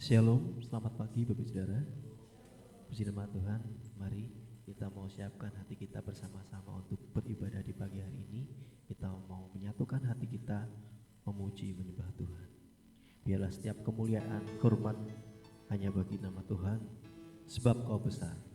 Shalom, selamat pagi Bapak Saudara. Puji nama Tuhan, mari kita mau siapkan hati kita bersama-sama untuk beribadah di pagi hari ini. Kita mau menyatukan hati kita memuji menyembah Tuhan. Biarlah setiap kemuliaan, hormat hanya bagi nama Tuhan, sebab Kau besar.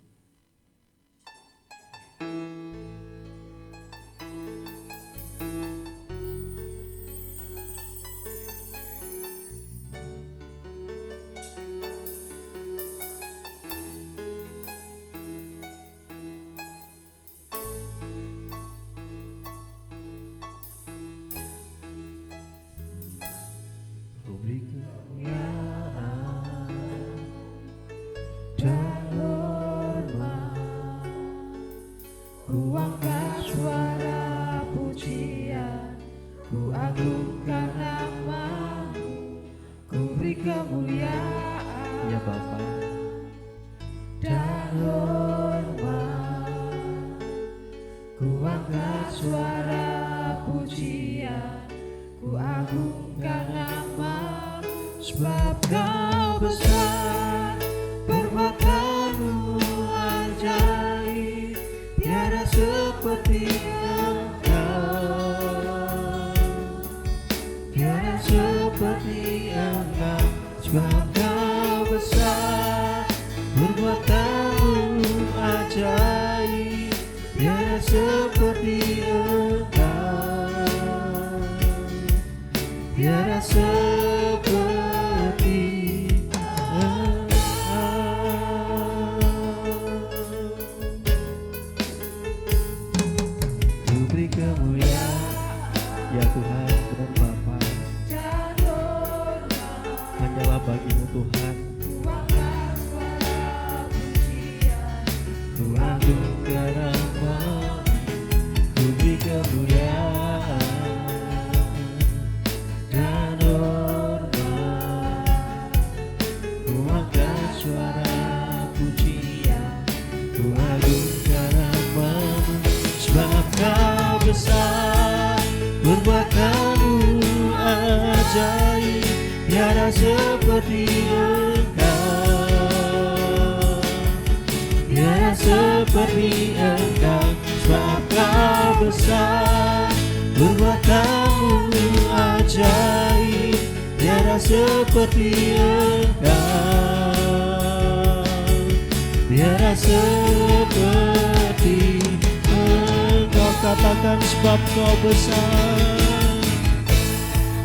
Katakan sebab Kau besar,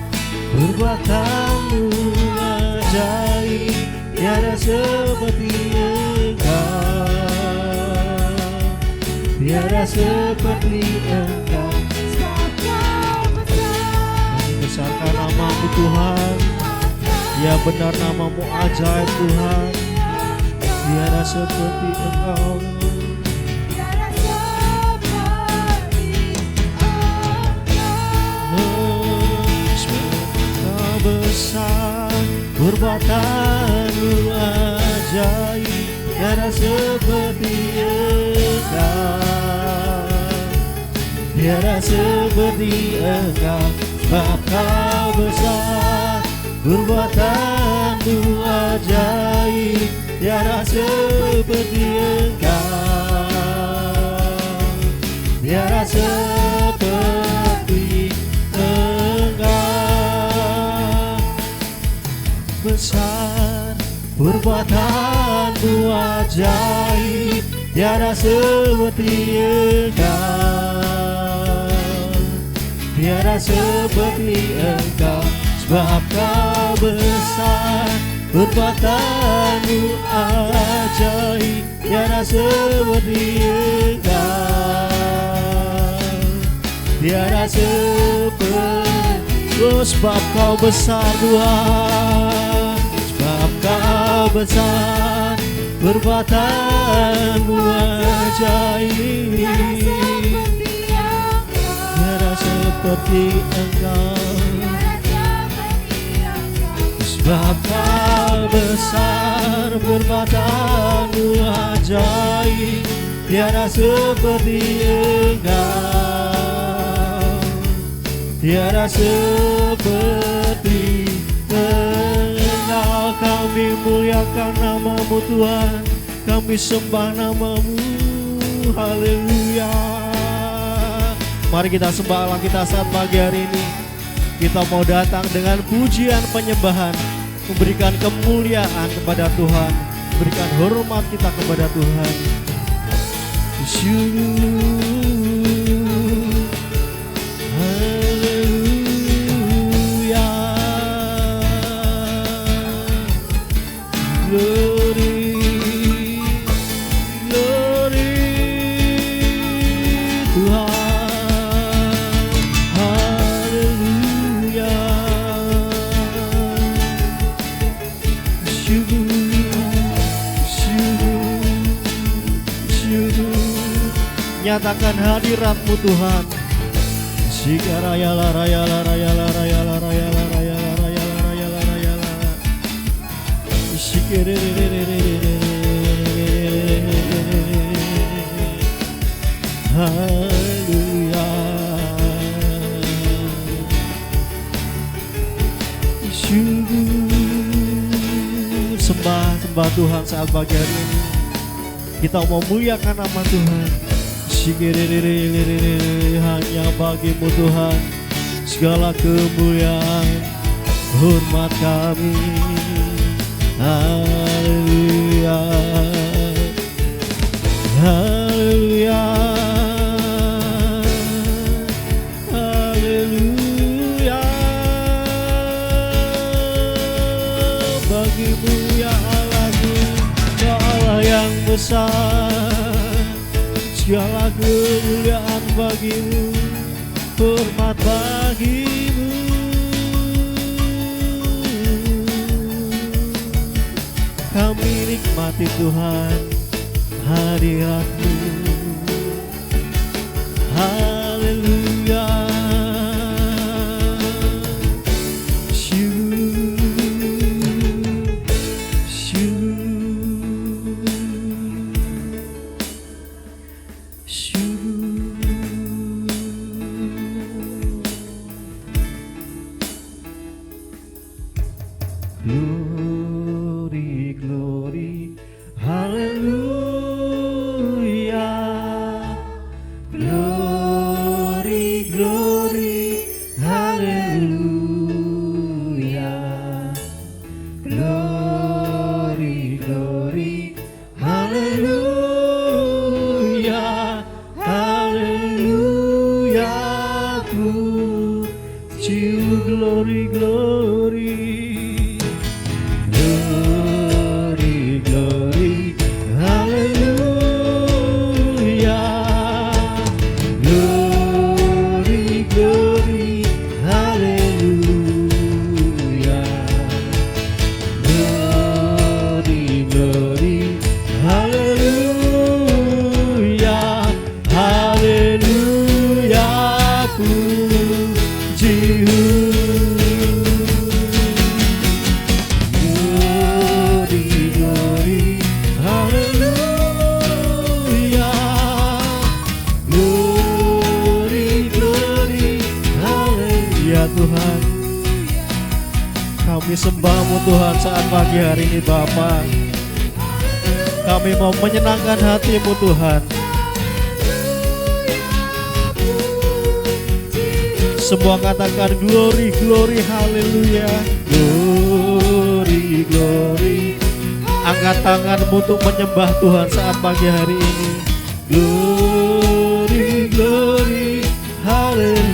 perbuatanmu ajaib, tiada seperti Engkau, tiada seperti Engkau. Sebab Kau besar, besarkan nama-Mu Tuhan, ya benar nama-Mu ajaib Tuhan, tiada seperti Engkau. Besar, perbuatanmu ajaib, tiada seperti Engkau, tiada seperti Engkau. Sebab Kau besar, perbuatanmu ajaib, tiada seperti Engkau, tiada seperti Engkau. Besar, perbuatanmu ajaib, tiada seperti Engkau, tiada seperti Engkau. Sebab Kau besar, perbuatanmu ajaib, tiada seperti Engkau, tiada seperti. Oh, sebab Kau besar Tuhan, sebab Kau besar, perbuatanmu ajaib, tiada seperti Engkau. Sebab Kau besar, perbuatanmu ajaib, tiada seperti Engkau, tiada seperti Engkau. Kau kami muliakan nama-Mu Tuhan, kami sembah nama-Mu. Haleluya. Mari kita sembah Allah kita saat pagi hari ini. Kita mau datang dengan pujian penyembahan, memberikan kemuliaan kepada Tuhan, berikan hormat kita kepada Tuhan. Haleluya. Glory, glory Tuhan. Haleluya. Nyatakan hadirat-Mu Tuhan. Sikaraya la raya la raya la raya la raya la raya la raya la raya la raya la. Haleluya. Sembah Tuhan saat pagi hari ini. Kita mau muliakan nama Tuhan. Hanya bagi-Mu Tuhan segala kemuliaan, hormat kami. Haleluya. Haleluya. Haleluya. Bagi-Mu ya Allah, ya Allah yang besar, segala kemuliaan bagi-Mu, hormat bagi-Mu. Kami nikmati Tuhan hadirat-Mu. Haleluya. Glory, glory, haleluya. Glory, glory, haleluya. Glory, glory, haleluya. Haleluya. Puji, glory, glory. Tuhan, kami sembah-Mu Tuhan saat pagi hari ini Bapa. Kami mau menyenangkan hati-Mu Tuhan. Semua katakan glory, glory, haleluya. Glory, glory. Angkat tanganmu untuk menyembah Tuhan saat pagi hari ini. Glory, glory, haleluya.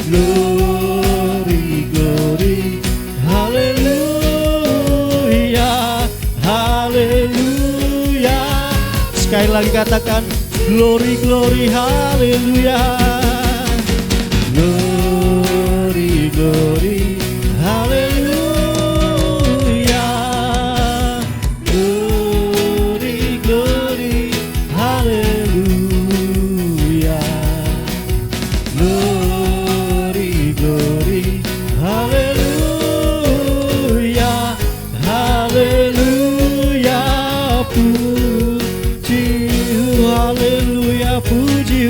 Glory, glory, haleluya, haleluya. Sekali lagi katakan glory, glory, haleluya. Glory, glory, haleluya. Glory, glory, haleluya. Glory, glory, haleluya, haleluya. Puji, haleluya, puji.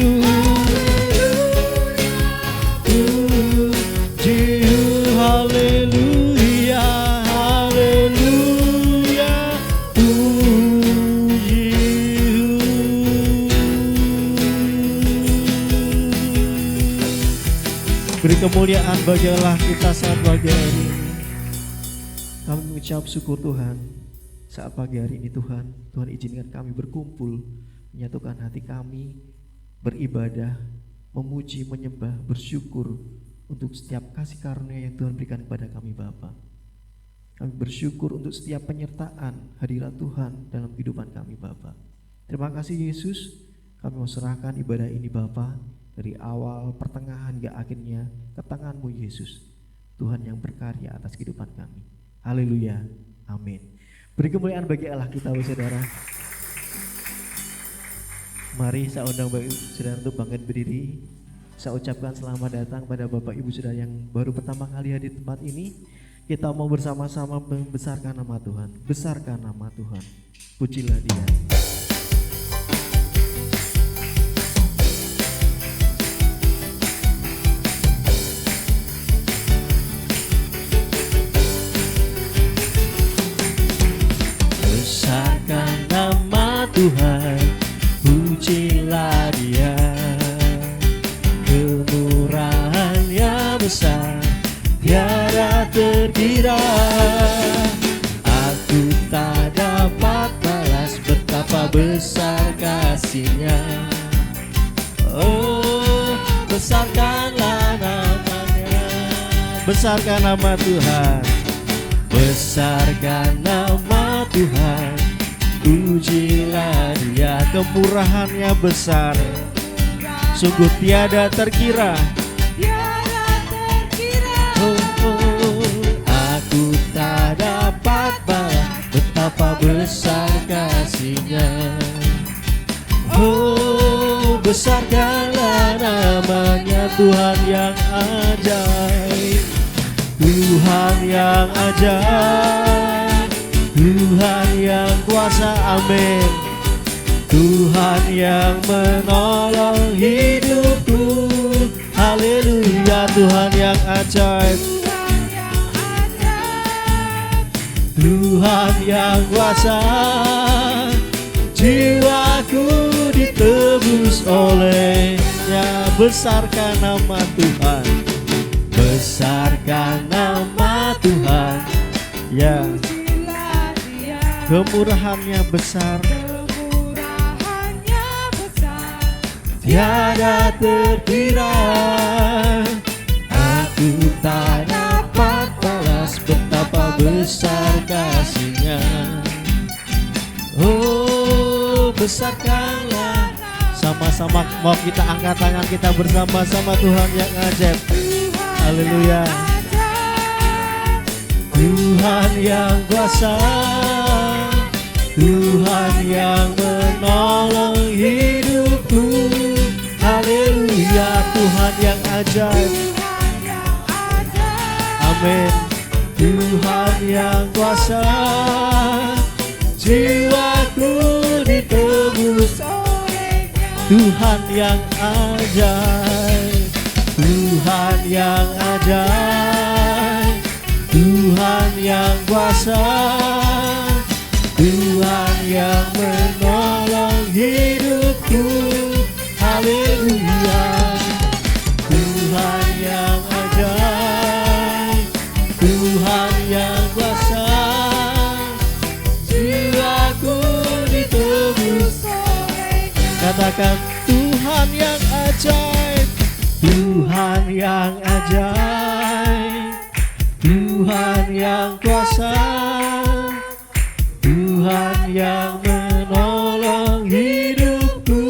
Beri kemuliaan bagi Allah kita saat pagi hari ini. Kami mengucap syukur Tuhan saat pagi hari ini Tuhan. Tuhan izinkan kami berkumpul, menyatukan hati kami, beribadah, memuji, menyembah, bersyukur untuk setiap kasih karunia yang Tuhan berikan kepada kami Bapa. Kami bersyukur untuk setiap penyertaan hadirat Tuhan dalam kehidupan kami Bapa. Terima kasih Yesus, kami mau serahkan ibadah ini Bapa, dari awal, pertengahan, hingga akhirnya ke tangan-Mu Yesus, Tuhan yang berkarya atas kehidupan kami. Haleluya, amin. Beri kemuliaan bagi Allah kita saudara. Mari saya undang Bapak Ibu Saudara untuk bangkit berdiri. Saya ucapkan selamat datang pada Bapak Ibu Saudara yang baru pertama kali hadir di tempat ini. Kita mau bersama-sama membesarkan nama Tuhan. Besarkan nama Tuhan, pujilah Dia. Besarkan nama Tuhan, pujilah Dia. Kemurahan-Nya besar, tiada terkira. Aku tak dapat balas betapa besar kasih-Nya. Oh, besarkanlah namanya. Besarkan nama Tuhan. Besarkan nama Tuhan, pujilah Dia. Kemurahan-Nya besar, sungguh tiada terkira. Aku tak dapat balas betapa besar kasih-Nya. Oh, besarkanlah namanya, Tuhan yang ajaib, Tuhan yang ajaib, Tuhan yang kuasa, amin. Tuhan yang menolong hidupku, haleluya. Tuhan yang ajaib, Tuhan yang kuasa, jiwaku ditebus oleh-Nya. Besarkan nama Tuhan, besarkan nama Tuhan, ya. Kemurahan-Nya besar, tiada terkira. Aku tak dapat balas betapa besar kasih-Nya. Oh, besarkanlah. Sama-sama mau kita angkat tangan kita bersama-sama, Tuhan yang ajaib, haleluya. Tuhan yang kuasa, Tuhan yang menolong hidupku, haleluya. Tuhan yang ajaib, amin. Tuhan yang kuasa, jiwaku ditebus oleh-Nya. Tuhan yang ajaib, Tuhan yang ajaib, Tuhan yang kuasa, Tuhan yang menolong hidupku, haleluya. Tuhan yang ajaib, Tuhan yang kuasa, jiwaku ditebus oleh-Nya. Katakan Tuhan yang ajaib, Tuhan yang ajaib, Tuhan yang kuasa, Tuhan yang menolong hidupku,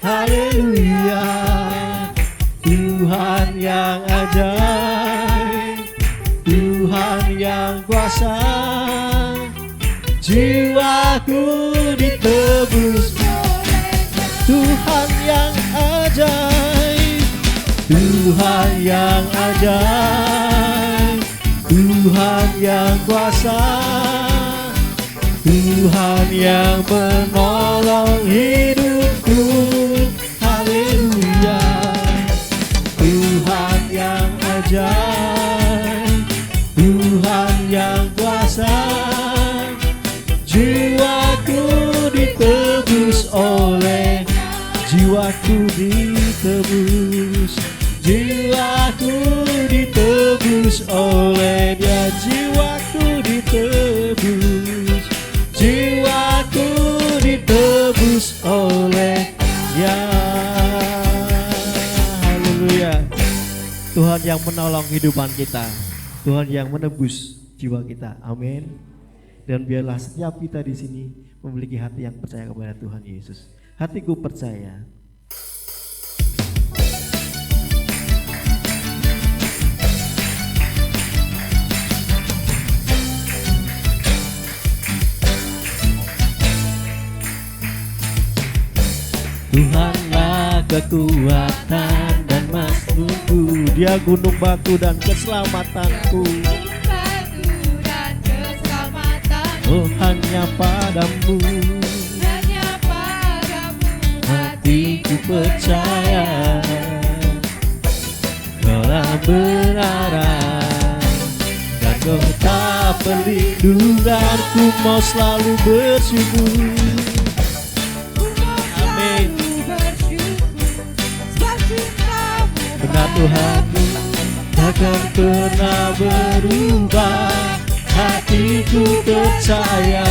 haleluya. Tuhan yang ajaib, Tuhan yang kuasa, jiwaku ditebus. Tuhan yang ajaib, Tuhan yang ajaib, Tuhan yang kuasa, Tuhan yang menolong hidupku, haleluya. Tuhan yang ajaib, Tuhan yang kuasa, jiwaku ditebus oleh, jiwaku ditebus, jiwaku ditebus oleh Dia, jiwaku ditebus, jiwaku ditebus oleh Dia. Haleluya. Tuhan yang menolong kehidupan kita, Tuhan yang menebus jiwa kita. Amin. Dan biarlah setiap kita di sini memiliki hati yang percaya kepada Tuhan Yesus. Hatiku percaya. Tuhanlah kekuatan dan masmurku, Dia gunung batu dan keselamatanku. Oh, hanya padamu, hatiku percaya. Kaulah benaran dan kota perlindunganku, mau selalu bersyukur. Amin. Benar Tuhanku takkan pernah berubah. Hatiku percaya,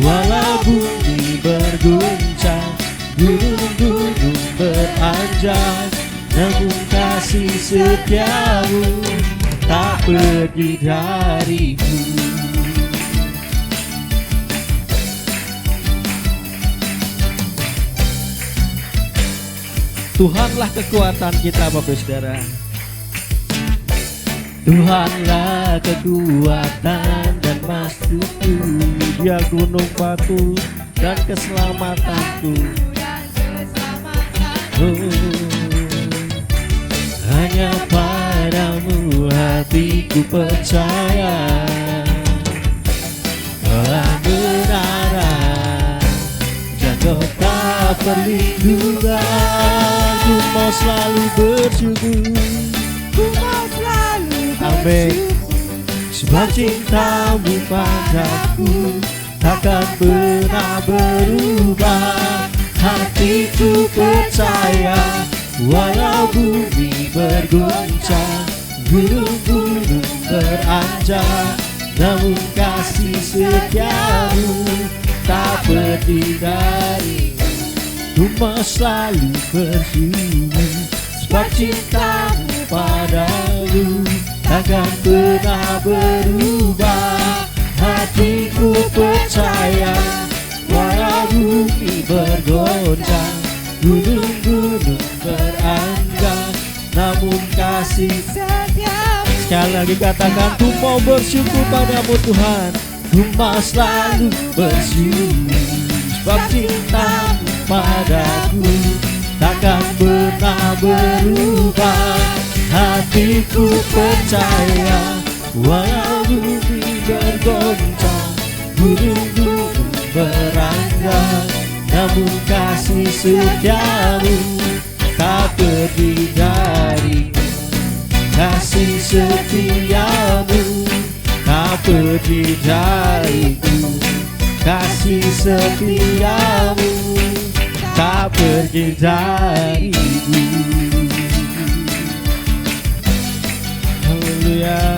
walau bumi berguncang, gunung-gunung beranjak, namun kasih setiamu tak pergi dariku. Tuhanlah kekuatan kita, Bapak Saudara. Tuhanlah kekuatan dan masjidku, Dia gunung batu dan keselamatanku. Oh, hanya padamu hatiku percaya. Kaulah benaran dan kota perlindunganku, mau selalu bersyukur. Amin. Sebab cintamu padaku takkan pernah berubah. Hatiku percaya, walau bumi berguncang, gunung-gunung beranjak, namun kasih setiamu tak pergi dariku. Ku mau selalu bersyukur, sebab cintamu padaku takkan pernah berubah. Hatiku percaya, walau bumi bergoncang, gunung-gunung beranjak, namun kasih setiamu. Sekali lagi katakan, ku mau bersyukur padamu Tuhan. Ku mau selalu bersyukur, sebab cintamu padaku takkan pernah berubah. Hatiku percaya, walau bumi bergoncang, gunung-gunung beranjak, namun kasih setiamu tak pergi dariku. Kasih setiamu tak pergi dariku. Kasih setiamu tak pergi dariku. Haleluya.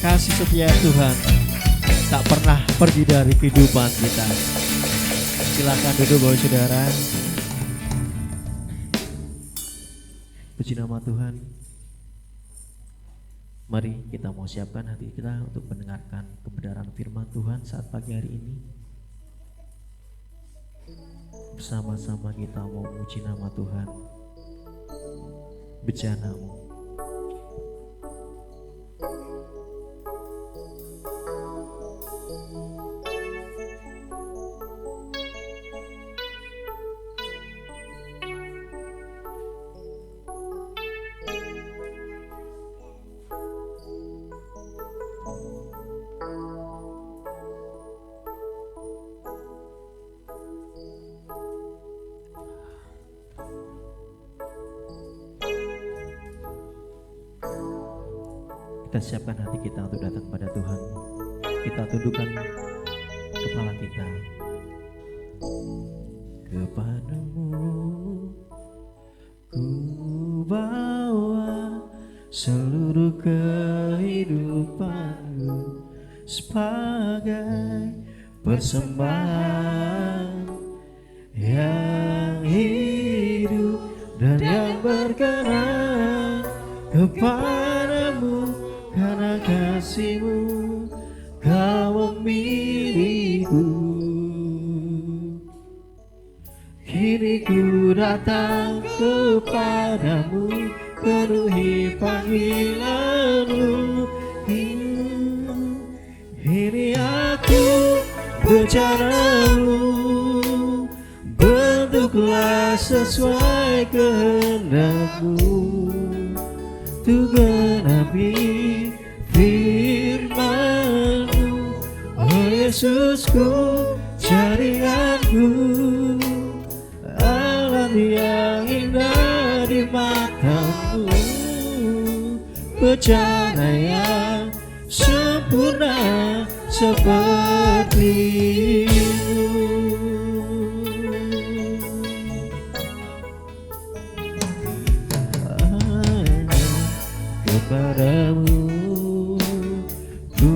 Kasih setia Tuhan tak pernah pergi dari kehidupan kita. Silakan duduk Bapak Saudara. Puji nama Tuhan. Mari kita mau siapkan hati kita untuk mendengarkan kebenaran firman Tuhan saat pagi hari ini. Bersama-sama kita mau memuji nama Tuhan. Bejanamu. Kita siapkan hati kita untuk datang kepada Tuhan. Kita tundukkan kepala kita. Kepadamu ku bawa seluruh kehidupanku sebagai persembahan yang hidup dan yang berkenan kepadamu. Karena kasih-Mu Kau memilihku. Kini ku datang kepadamu, penuhi panggilan-Mu. Ini aku bercaramu, bentuklah sesuai kehendak-Mu. Tu genapi firman-Mu, oh Yesusku, jaringanku, alat yang indah di mata-Mu, bencana yang sempurna seperti-Mu. Kepadamu ku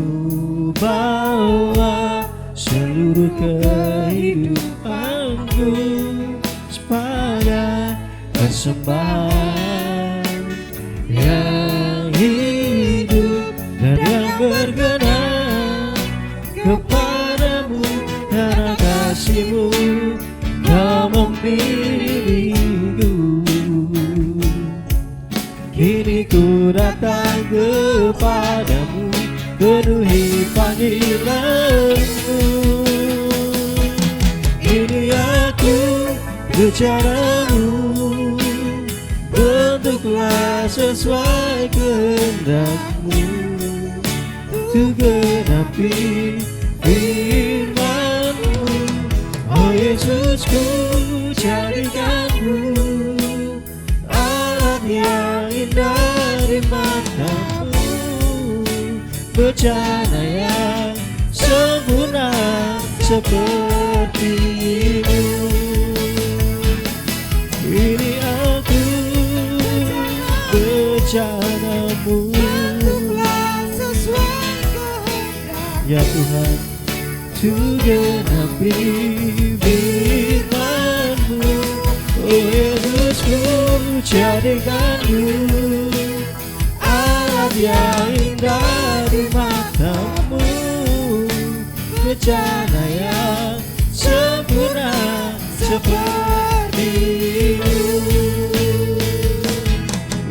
bawa seluruh kehidupanku sebagai persembahan yang hidup dan yang berkenan kepadamu. Karena kasih-Mu Kau memilihku. Kini ku datang kepadamu, penuhi panggilan-Mu. Ini aku bercaramu, bentuklah sesuai kehendak-Mu. Tu genapi firman-Mu, oh Yesusku, jadikanku alat yang indah di mata-Mu, bencana yang sempurna seperti-Mu. Ini aku bencana-Mu, ya Tuhan, tu genapi firman-Mu, oh Yesusku, jadikanku alat yang indah di mata-Mu, bencana yang sempurna seperti-Mu.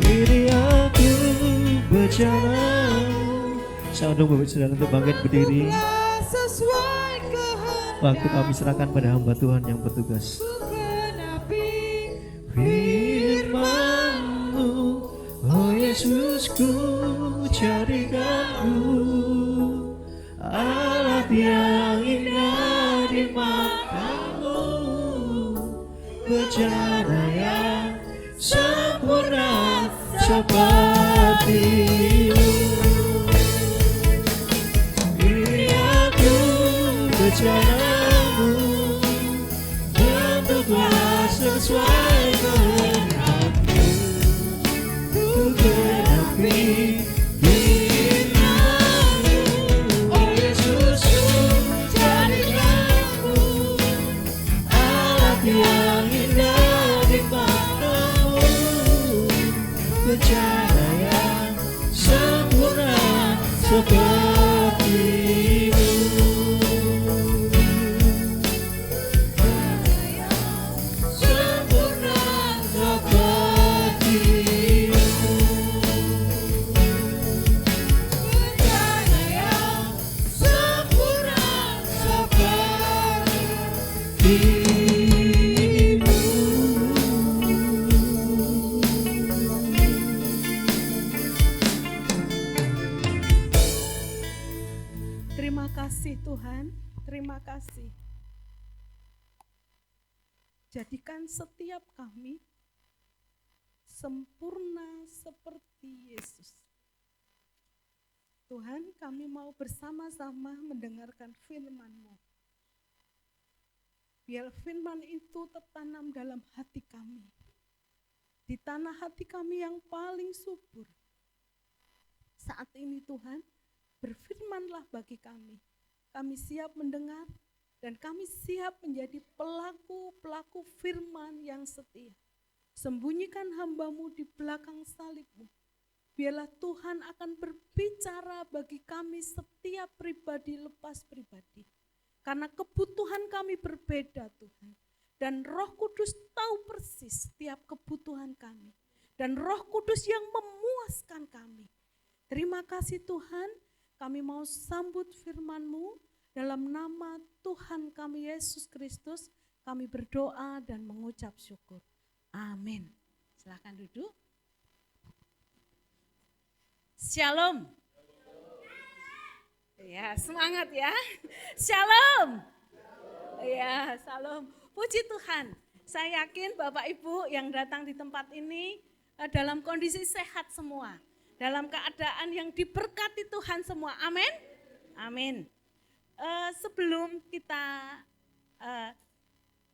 Ini aku bencana-Mu. Saya undang Bapak Saudara untuk bangkit berdiri. Waktu kami serahkan pada hamba Tuhan yang bertugas. Firman-Mu, oh Yesusku, jadikanku alat yang indah di mata-Mu, bencana yang sempurna seperti-Mu. Ini aku bencana-Mu, bentuklah sesuai kehendak-Mu. Tu genapi firman-Mu, oh Yesusku, jadikanku alat yang indah di mata-Mu, bencana yang sempurna seperti-Mu. Terima kasih Tuhan, terima kasih. Jadikan setiap kami sempurna seperti Yesus. Tuhan, kami mau bersama-sama mendengarkan firman-Mu. Biar firman itu tertanam dalam hati kami. Di tanah hati kami yang paling subur. saat ini Tuhan, berfirman-Lah bagi kami. Kami siap mendengar dan kami siap menjadi pelaku-pelaku firman yang setia. Sembunyikan hamba-Mu di belakang salib-Mu. Biarlah Tuhan akan berbicara bagi kami setiap pribadi lepas pribadi. Karena kebutuhan kami berbeda Tuhan. Dan Roh Kudus tahu persis setiap kebutuhan kami. Dan Roh Kudus yang memuaskan kami. Terima kasih Tuhan, kami mau sambut firman-Mu. Dalam nama Tuhan kami Yesus Kristus, kami berdoa dan mengucap syukur. Amin. Silakan duduk. Shalom. Ya, semangat ya. Shalom. Ya, shalom. Puji Tuhan. Saya yakin Bapak Ibu yang datang di tempat ini dalam kondisi sehat semua. Dalam keadaan yang diberkati Tuhan semua. Amin. Amin. Sebelum kita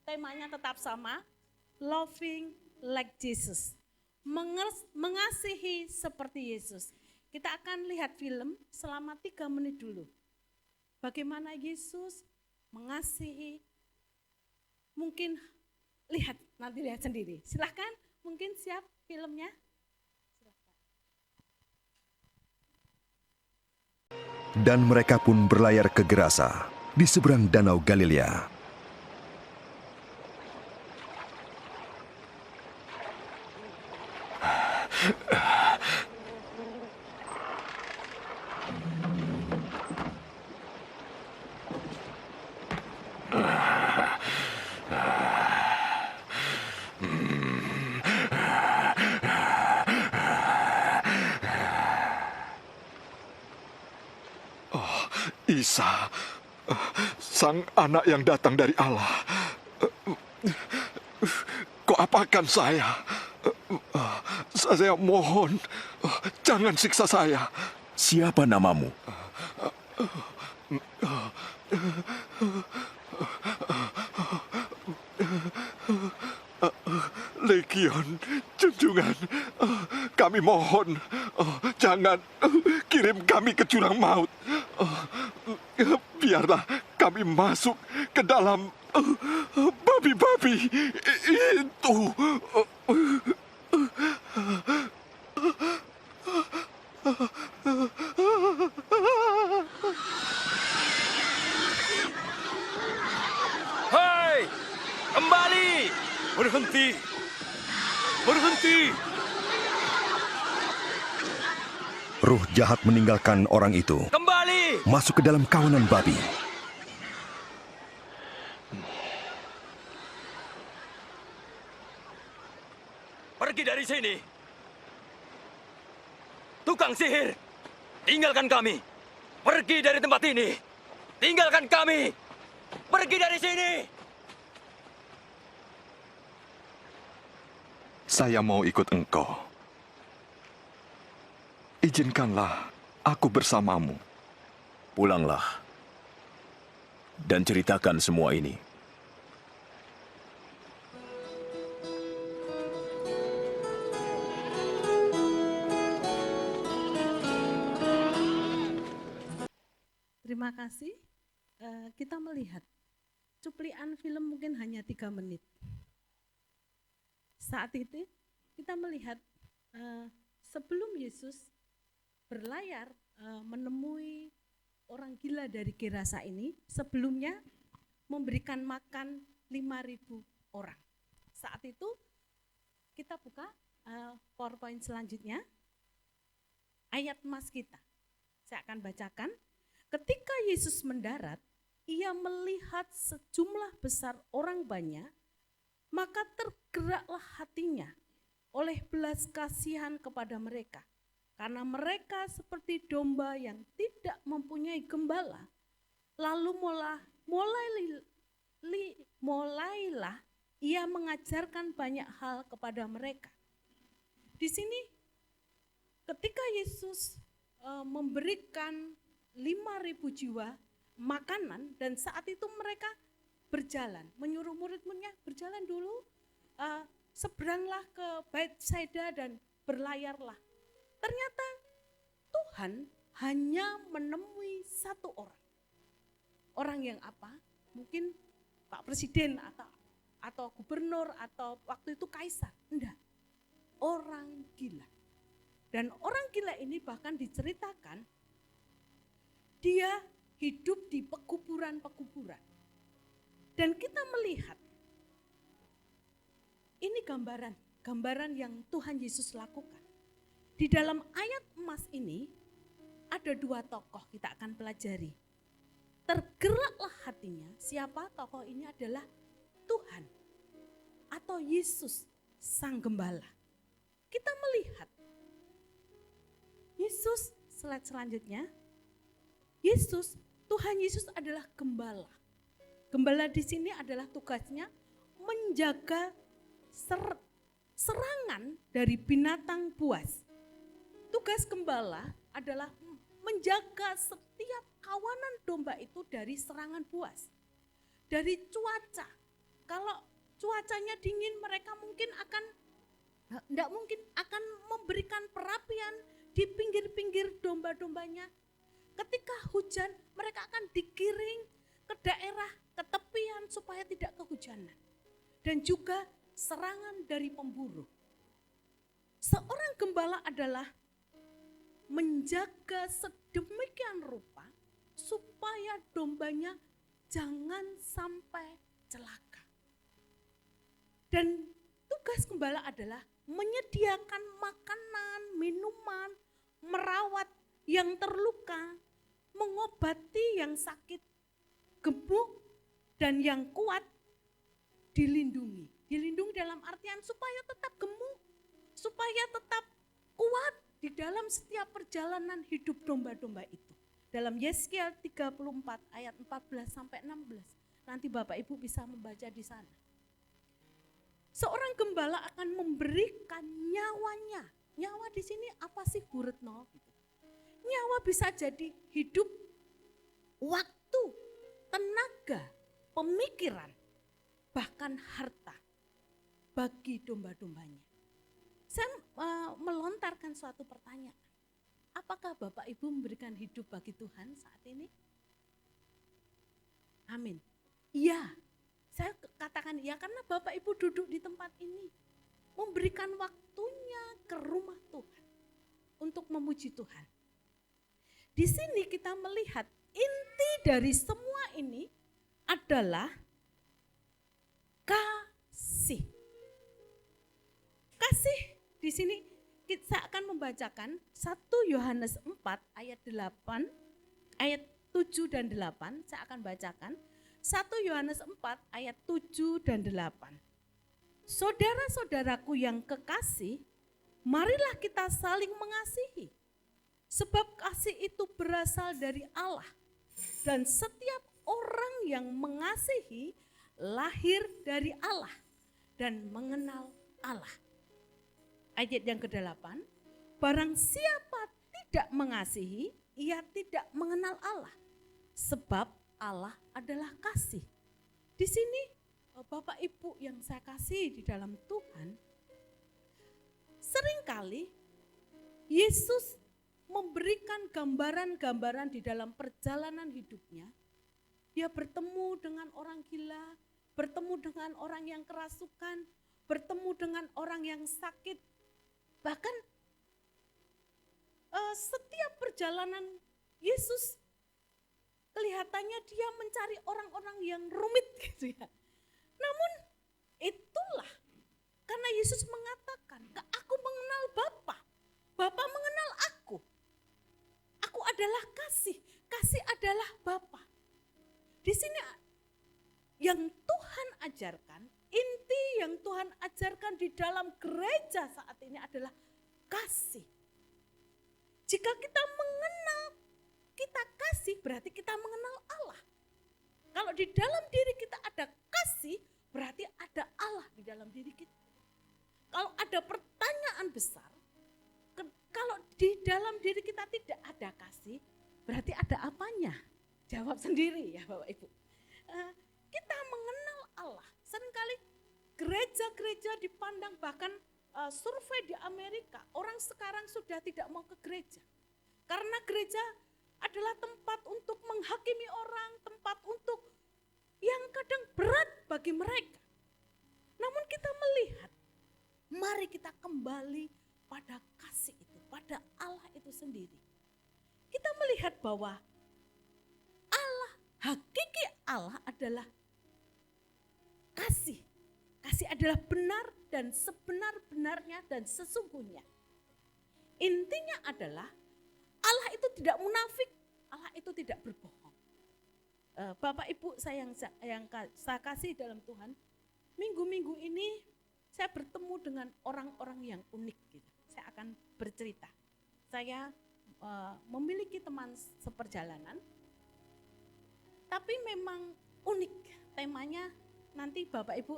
temanya tetap sama, loving like Jesus. Mengasihi seperti Yesus. Kita akan lihat film selama 3 menit dulu. Bagaimana Yesus mengasihi. Mungkin nanti lihat sendiri. Silahkan, mungkin siap filmnya. Dan mereka pun berlayar ke Gerasa, di seberang danau Galilea. Isa, sang anak yang datang dari Allah. Kau apakan saya? Saya mohon, jangan siksa saya. Siapa namamu? Legion, junjungan, kami mohon, jangan kirim kami ke jurang maut. Biarlah kami masuk ke dalam babi-babi itu. Hei, kembali, berhenti, berhenti. Ruh jahat meninggalkan orang itu, Kembali. masuk ke dalam kawanan babi. Pergi dari sini. Tukang sihir, tinggalkan kami. Pergi dari tempat ini. Tinggalkan kami. Pergi dari sini. Saya mau ikut engkau. Izinkanlah aku bersamamu. Pulanglah dan ceritakan semua ini. Terima kasih. Kita melihat cuplikan film mungkin hanya 3 menit. Saat itu kita melihat sebelum Yesus berlayar menemui orang gila dari Gerasa ini, sebelumnya memberikan makan 5.000 orang. Saat itu kita buka PowerPoint selanjutnya, ayat emas kita. Saya akan bacakan. Ketika Yesus mendarat, ia melihat sejumlah besar orang banyak, maka tergeraklah hatinya oleh belas kasihan kepada mereka. Karena mereka seperti domba yang tidak mempunyai gembala. Lalu mulailah ia mengajarkan banyak hal kepada mereka. Di sini ketika Yesus memberikan 5.000 jiwa makanan, dan saat itu mereka berjalan, menyuruh murid-muridnya berjalan dulu, seberanglah ke Betsaida dan berlayarlah. Ternyata Tuhan Tuhan hanya menemui satu orang. Orang yang apa? Mungkin Pak Presiden atau gubernur atau waktu itu kaisar. Enggak. Orang gila. Dan orang gila ini bahkan diceritakan dia hidup di pekuburan-pekuburan. Dan kita melihat ini gambaran yang Tuhan Yesus lakukan. Di dalam ayat emas ini ada dua tokoh kita akan pelajari. Tergeraklah hatinya, siapa tokoh ini adalah Tuhan atau Yesus Sang Gembala. Kita melihat Yesus, slide selanjutnya. Tuhan Yesus adalah gembala. Gembala di sini adalah tugasnya menjaga serangan dari binatang buas. Tugas gembala adalah menjaga setiap kawanan domba itu dari serangan buas. Dari cuaca. Kalau cuacanya dingin, mereka mungkin akan memberikan perapian di pinggir-pinggir domba-dombanya. Ketika hujan, mereka akan digiring ke daerah ketepian supaya tidak kehujanan. Dan juga serangan dari pemburu. Seorang gembala adalah menjaga sedemikian rupa supaya dombanya jangan sampai celaka. Dan tugas gembala adalah menyediakan makanan, minuman, merawat yang terluka, mengobati yang sakit, gemuk, dan yang kuat dilindungi. Dilindungi dalam artian supaya tetap gemuk, supaya tetap kuat di dalam setiap perjalanan hidup domba-domba itu. Dalam Yeskiel 34 ayat 14 sampai 16. Nanti Bapak Ibu bisa membaca di sana. Seorang gembala akan memberikan nyawanya. Nyawa di sini apa sih Bu Retno? Nyawa bisa jadi hidup, waktu, tenaga, pemikiran, bahkan harta bagi domba-dombanya. Saya melontarkan suatu pertanyaan. Apakah Bapak Ibu memberikan hidup bagi Tuhan saat ini? Amin. Iya, saya katakan iya karena Bapak Ibu duduk di tempat ini. Memberikan waktunya ke rumah Tuhan untuk memuji Tuhan. Di sini kita melihat inti dari semua ini adalah kasih. Kasih di sini kita akan membacakan 1 Yohanes 4 ayat 8, ayat 7 dan 8. Saya akan bacakan 1 Yohanes 4 ayat 7 dan 8. Saudara-saudaraku yang kekasih, marilah kita saling mengasihi. Sebab kasih itu berasal dari Allah. Dan setiap orang yang mengasihi lahir dari Allah dan mengenal Allah. Ayat yang ke-8, barang siapa tidak mengasihi, ia tidak mengenal Allah. Sebab Allah adalah kasih. Di sini Bapak Ibu yang saya kasih di dalam Tuhan, seringkali Yesus memberikan gambaran-gambaran di dalam perjalanan hidupnya. Dia bertemu dengan orang gila, bertemu dengan orang yang kerasukan, bertemu dengan orang yang sakit. Bahkan setiap perjalanan Yesus kelihatannya dia mencari orang-orang yang rumit gitu ya. Namun itulah karena Yesus mengatakan, aku mengenal Bapa, Bapa mengenal aku. Aku adalah kasih, kasih adalah Bapa. Di sini yang Tuhan ajarkan, inti yang Tuhan ajarkan di dalam gereja saat ini adalah kasih. Jika kita mengenal, kita kasih, berarti kita mengenal Allah. Kalau di dalam diri kita ada kasih, berarti ada Allah di dalam diri kita. Kalau ada pertanyaan besar, kalau di dalam diri kita tidak ada kasih, berarti ada apanya? Jawab sendiri ya Bapak Ibu. Kita mengenal Allah. Seringkali gereja-gereja dipandang, bahkan survei di Amerika, orang sekarang sudah tidak mau ke gereja. Karena gereja adalah tempat untuk menghakimi orang, tempat untuk yang kadang berat bagi mereka. Namun kita melihat, mari kita kembali pada kasih itu, pada Allah itu sendiri. Kita melihat bahwa Allah, hakiki Allah adalah kasih. Kasih adalah benar dan sebenar-benarnya dan sesungguhnya. Intinya adalah Allah itu tidak munafik, Allah itu tidak berbohong. Bapak Ibu yang saya kasih dalam Tuhan, minggu-minggu ini saya bertemu dengan orang-orang yang unik gitu. Saya akan bercerita. Saya memiliki teman seperjalanan, tapi memang unik. Temanya nanti Bapak Ibu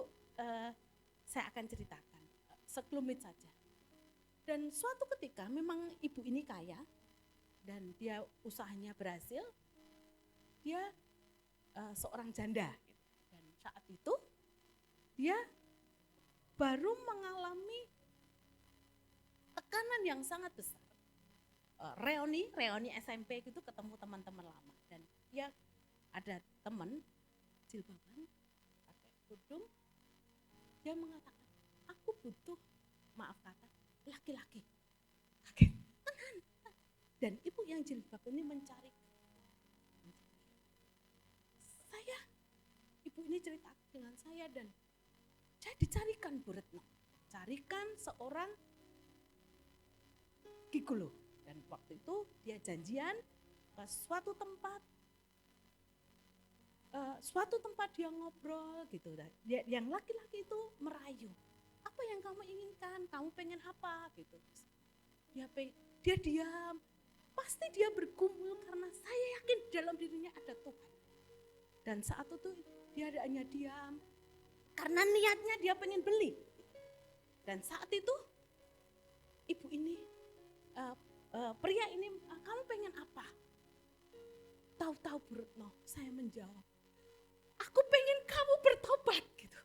saya akan ceritakan sekelumit saja. Dan suatu ketika memang ibu ini kaya dan dia usahanya berhasil, dia seorang janda. Dan saat itu dia baru mengalami tekanan yang sangat besar. Reuni SMP gitu, ketemu teman-teman lama. Dan dia ada teman jilbaban, pakai kerudung. Dia mengatakan, aku butuh, maaf kata, laki-laki. Kaget, tenan. Dan ibu yang jilbab ini mencari. Ibu ini cerita dengan saya dan saya dicarikan Bu Retno. Carikan seorang gigolo. Dan waktu itu dia janjian ke suatu tempat dia ngobrol gitu. Yang laki-laki itu merayu. Apa yang kamu inginkan? Kamu pengen apa? Gitu. Dia diam. Pasti dia bergumul karena saya yakin dalam dirinya ada Tuhan. Dan saat itu dia hanya diam. Karena niatnya dia pengen beli. Dan saat itu ibu ini, pria ini, kamu pengen apa? Tahu-tahu Bu Retno, saya menjawab, aku pengen kamu bertobat gitu.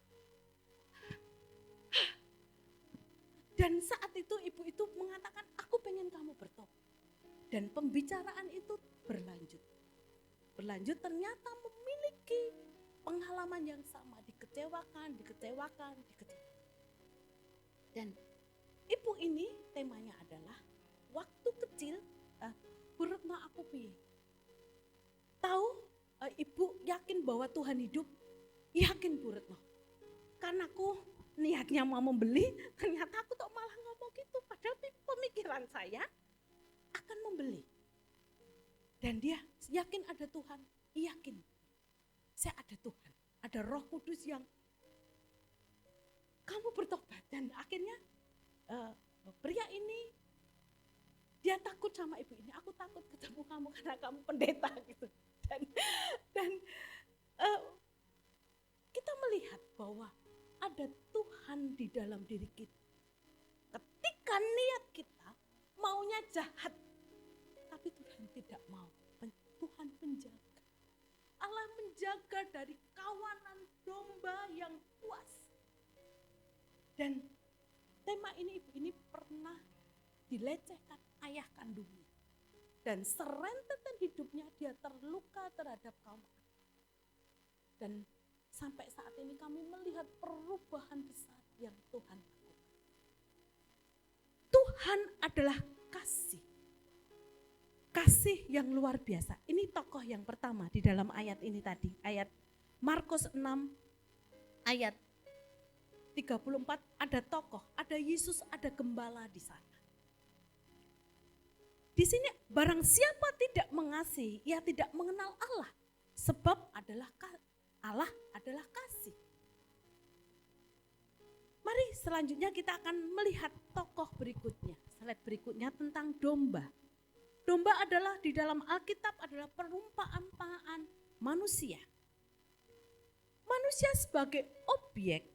Dan saat itu ibu itu mengatakan, aku pengen kamu bertobat. Dan pembicaraan itu berlanjut. Ternyata memiliki pengalaman yang sama, dikecewakan. Dan ibu ini temanya adalah waktu kecil, Bu Retno aku piye? Tahu ibu yakin bahwa Tuhan hidup? Yakin Bu Retno. Karena aku niatnya mau membeli, ternyata aku tuh malah ngomong gitu. Padahal pemikiran saya akan membeli. Dan dia yakin ada Tuhan, yakin. Saya ada Tuhan, ada Roh Kudus yang kamu bertobat. Dan akhirnya pria ini dia takut sama ibu ini. Aku takut ketemu kamu karena kamu pendeta gitu. Dan kita melihat bahwa ada Tuhan di dalam diri kita. Ketika niat kita maunya jahat, tapi Tuhan tidak mau. Tuhan menjaga. Allah menjaga dari kawanan domba yang puas. Dan tema ini ibu ini pernah dilecehkan ayah kandungnya. Dan serentetan hidupnya dia terluka terhadap kaum anak. Dan sampai saat ini kami melihat perubahan besar yang Tuhan lakukan. Tuhan adalah kasih. Kasih yang luar biasa. Ini tokoh yang pertama di dalam ayat ini tadi. Ayat Markus 6 ayat 34 ada tokoh, ada Yesus, ada gembala di sana. Di sini barang siapa tidak mengasihi, ia tidak mengenal Allah. Sebab Allah adalah kasih. Mari selanjutnya kita akan melihat tokoh berikutnya. Slide berikutnya tentang domba. Domba adalah di dalam Alkitab adalah perumpamaan manusia. Manusia sebagai objek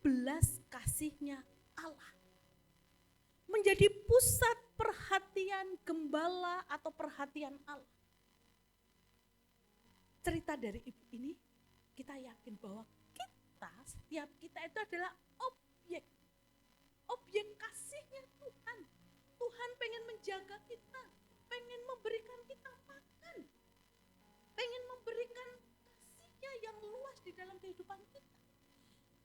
belas kasihnya Allah. Menjadi pusat perhatian gembala atau perhatian Allah. Cerita dari ibu ini kita yakin bahwa setiap kita itu adalah objek. Objek kasihnya Tuhan. Tuhan pengen menjaga kita. pengen memberikan kita makan, pengen memberikan kasih-Nya yang luas di dalam kehidupan kita.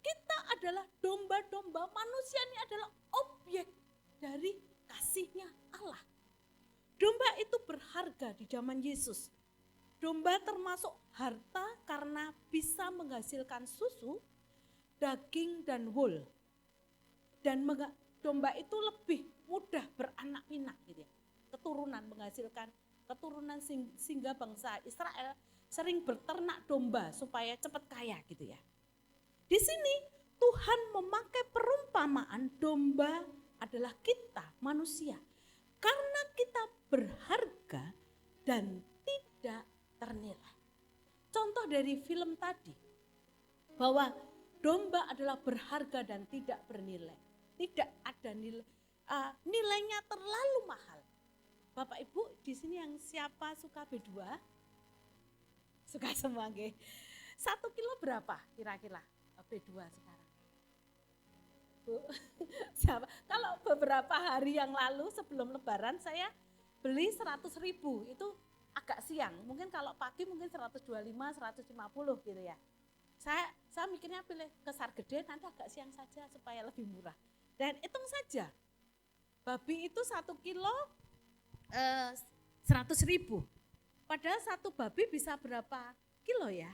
Kita adalah domba-domba, manusia ini adalah objek dari kasih-Nya Allah. Domba itu berharga di zaman Yesus. Domba termasuk harta karena bisa menghasilkan susu, daging, dan wool. Dan domba itu lebih mudah beranak pinak gitu ya. Keturunan menghasilkan keturunan sehingga bangsa Israel sering berternak domba supaya cepat kaya gitu ya. Di sini Tuhan memakai perumpamaan domba adalah kita manusia. Karena kita berharga dan tidak ternilai. Contoh dari film tadi, bahwa domba adalah berharga dan tidak bernilai. Tidak ada nilainya terlalu mahal. Bapak Ibu di sini yang siapa suka B2? Suka semua nggih. 1 kilo berapa kira-kira B2 sekarang? Bu, siapa? Kalau beberapa hari yang lalu sebelum lebaran saya beli 100.000, itu agak siang. Mungkin kalau pagi mungkin 125, 150 gitu ya. Saya mikirnya pilih kesar gede, nanti agak siang saja supaya lebih murah. Dan hitung saja, babi itu 1 kilo 100.000. Padahal satu babi bisa berapa kilo ya?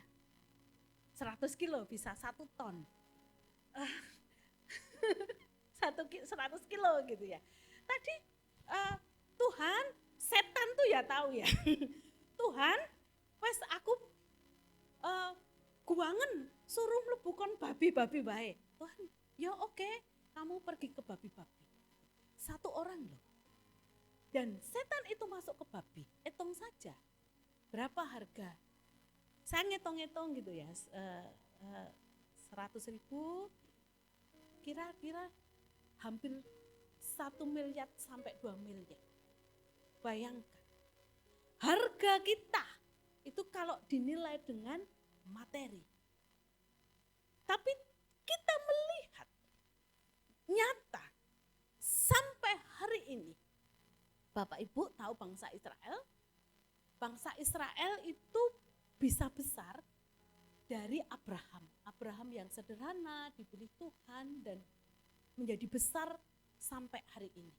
100 kilo bisa 1 ton. 100 kilo gitu ya. Tadi Tuhan, setan tuh ya tahu ya. Tuhan, wes aku guangen suruh mlebukan babi-babi bae. Tuhan, ya oke, kamu pergi ke babi-babi. 1 orang loh. Dan setan itu masuk ke babi, hitung saja. Berapa harga? Saya ngitung-ngitung gitu ya, 100.000, kira-kira hampir 1 miliar sampai 2 miliar. Bayangkan, harga kita itu kalau dinilai dengan materi. Tapi kita melihat nyata sampai hari ini, Bapak Ibu tahu bangsa Israel? Bangsa Israel itu bisa besar dari Abraham. Abraham yang sederhana, dipilih Tuhan dan menjadi besar sampai hari ini.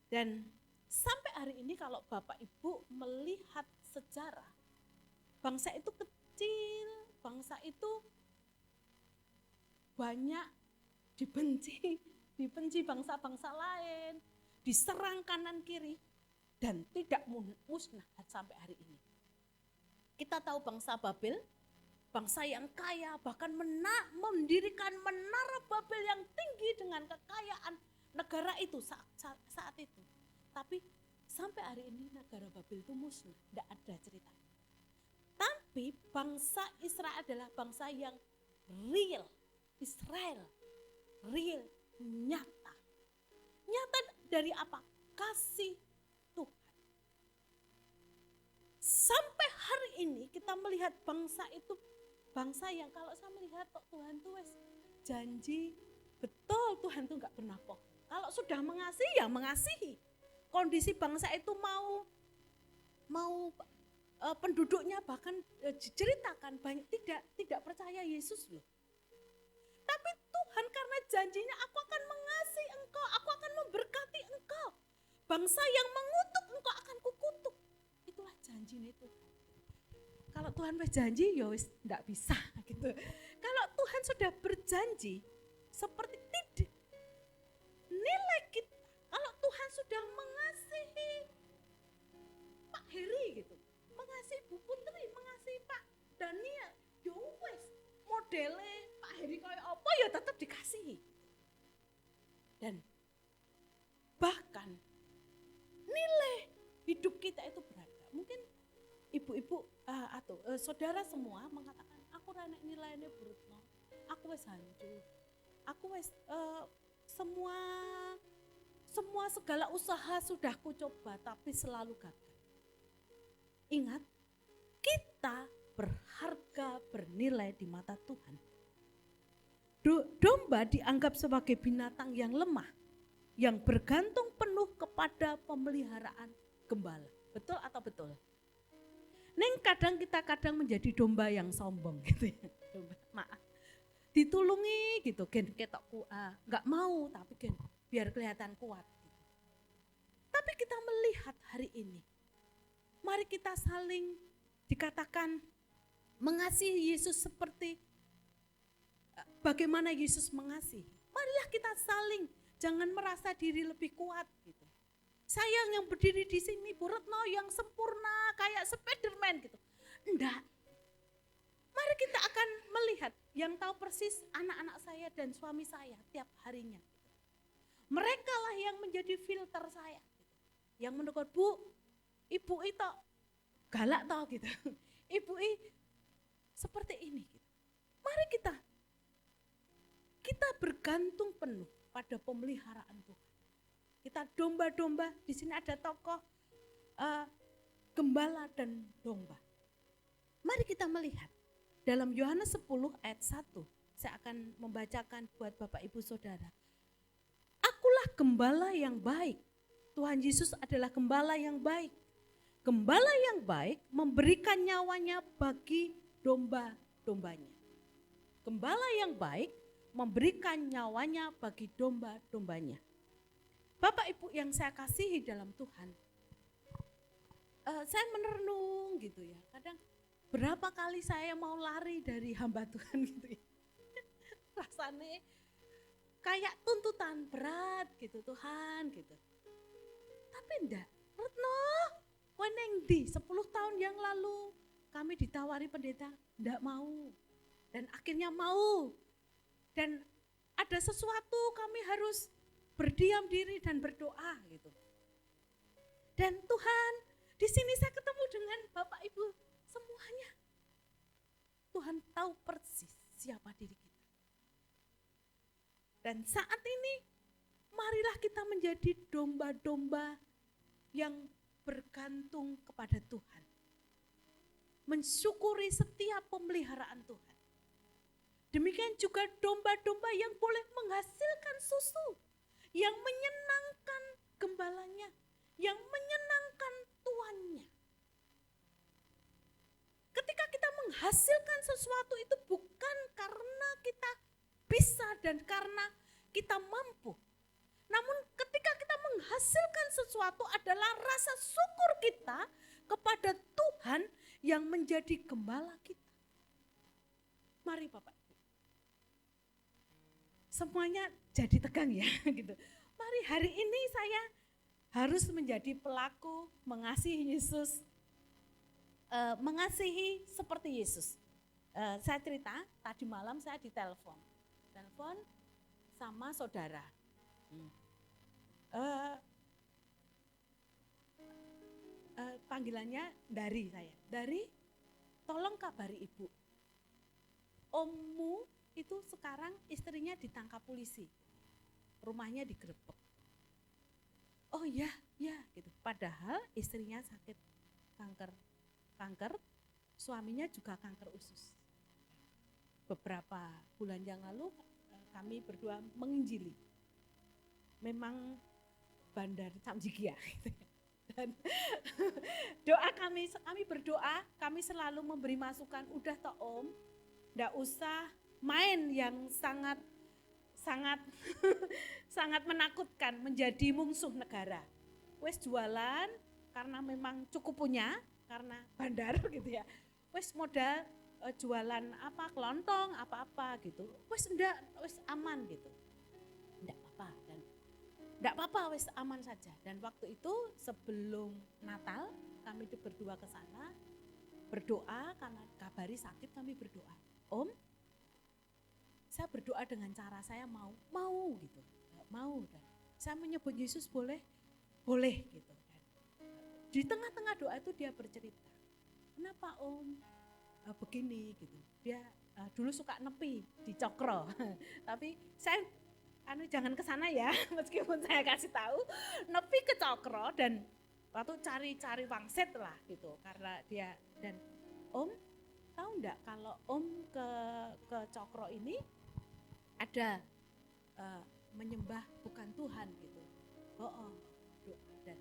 Dan sampai hari ini kalau Bapak Ibu melihat sejarah, bangsa itu kecil, bangsa itu banyak dibenci bangsa-bangsa lain, diserang kanan kiri, dan tidak musnah sampai hari ini. Kita tahu bangsa Babel, bangsa yang kaya, bahkan mendirikan menara Babel yang tinggi dengan kekayaan negara itu saat itu. Tapi sampai hari ini negara Babel itu musnah, tidak ada cerita. Tapi bangsa Israel adalah bangsa yang real, Israel, real, nyata. Nyata dari apa? Kasih Tuhan. Sampai hari ini kita melihat bangsa itu bangsa yang kalau saya melihat Tuhan tuh wes janji betul, Tuhan tuh nggak pernah bohong. Kalau sudah mengasihi ya mengasihi. Kondisi bangsa itu mau penduduknya bahkan diceritakan banyak tidak percaya Yesus loh. Tapi Tuhan karena janjinya, aku akan mengasihi engkau, aku akan memberkati engkau. Bangsa yang mengutuk engkau akan kukutuk. Itulah janjinya itu. Kalau Tuhan berjanji ya wis enggak bisa gitu. Kalau Tuhan sudah berjanji seperti tidak nilai kita. Kalau Tuhan sudah mengasihi Pak Heri gitu, mengasihi Bu Putri, mengasihi Pak Daniel, ya wis modelnya Pak Heri kayak apa ya tetap dikasihi. Dan bahkan nilai hidup kita itu berharga. Mungkin ibu-ibu atau saudara semua mengatakan, aku rana nilainya brutno, aku wis hancur, aku wis semua segala usaha sudah ku coba tapi selalu gagal. Ingat, kita berharga, bernilai di mata Tuhan. Domba dianggap sebagai binatang yang lemah, yang bergantung penuh kepada pemeliharaan gembala. Betul atau betul? Neng kadang kita menjadi domba yang sombong gitu ya. Domba, maaf. Ditulungi gitu, gen ketokku nggak mau tapi gen biar kelihatan kuat. Gitu. Tapi kita melihat hari ini, mari kita saling dikatakan mengasihi Yesus seperti bagaimana Yesus mengasihi. Marilah kita saling, jangan merasa diri lebih kuat gitu. Saya yang berdiri di sini, Bu Retno yang sempurna kayak Spiderman gitu. Enggak. Mari kita akan melihat yang tahu persis anak-anak saya dan suami saya tiap harinya. Mereka lah yang menjadi filter saya. Yang menegur, Bu, Ibu itu galak tau gitu. Ibu seperti ini. Gitu. Mari kita bergantung penuh pada pemeliharaan Tuhan. Kita domba-domba, di sini ada tokoh gembala dan domba. Mari kita melihat dalam Yohanes 10 ayat 1, saya akan membacakan buat Bapak Ibu Saudara. Akulah gembala yang baik. Tuhan Yesus adalah gembala yang baik. Gembala yang baik memberikan nyawanya bagi domba-dombanya. Gembala yang baik memberikan nyawanya bagi domba-dombanya. Bapak Ibu yang saya kasihi dalam Tuhan, saya merenung gitu ya. Kadang berapa kali saya mau lari dari hamba Tuhan gitu ya. Rasanya kayak tuntutan berat gitu Tuhan gitu. Tapi enggak, Retno, weneng di 10 tahun yang lalu kami ditawari pendeta, enggak mau. Dan akhirnya mau. Dan ada sesuatu kami harus berdiam diri dan berdoa gitu. Dan Tuhan, di sini saya ketemu dengan Bapak Ibu semuanya. Tuhan tahu persis siapa diri kita. Dan saat ini marilah kita menjadi domba-domba yang bergantung kepada Tuhan. Mensyukuri setiap pemeliharaan Tuhan. Demikian juga domba-domba yang boleh menghasilkan susu, yang menyenangkan gembalanya, yang menyenangkan tuannya. Ketika kita menghasilkan sesuatu itu bukan karena kita bisa dan karena kita mampu. Namun ketika kita menghasilkan sesuatu adalah rasa syukur kita kepada Tuhan yang menjadi gembala kita. Mari Bapak Ibu. Semuanya jadi tegang ya gitu. Mari hari ini saya harus menjadi pelaku mengasihi Yesus, mengasihi seperti Yesus. Saya cerita tadi malam saya ditelepon sama saudara. Panggilannya dari tolong kabari ibu. Ommu itu sekarang istrinya ditangkap polisi, rumahnya digerebek. Oh ya gitu. Padahal istrinya sakit kanker, suaminya juga kanker usus. Beberapa bulan yang lalu kami berdua menginjili. Memang Bandar Samjigia. Dan doa kami berdoa, kami selalu memberi masukan, udah toh Om, nggak usah main yang sangat sangat menakutkan menjadi musuh negara. Wes jualan karena memang cukup punya, karena bandar gitu ya. Wes modal jualan apa kelontong apa-apa gitu. Wes aman gitu. Enggak apa-apa dan enggak apa-apa wes aman saja. Dan waktu itu sebelum Natal kami berdua ke sana berdoa karena kabari sakit, kami berdoa. Om, saya berdoa dengan cara saya mau gitu. Mau dan saya menyebut Yesus boleh gitu. Dan di tengah-tengah doa itu dia bercerita. Kenapa Om begini gitu. Dia dulu suka nepi di Cokro. Tapi saya jangan ke sana ya, meskipun saya kasih tahu nepi ke Cokro dan waktu cari wangsit lah gitu karena dia. Dan Om tahu enggak kalau Om ke Cokro ini ada menyembah bukan Tuhan gitu. Oh, dan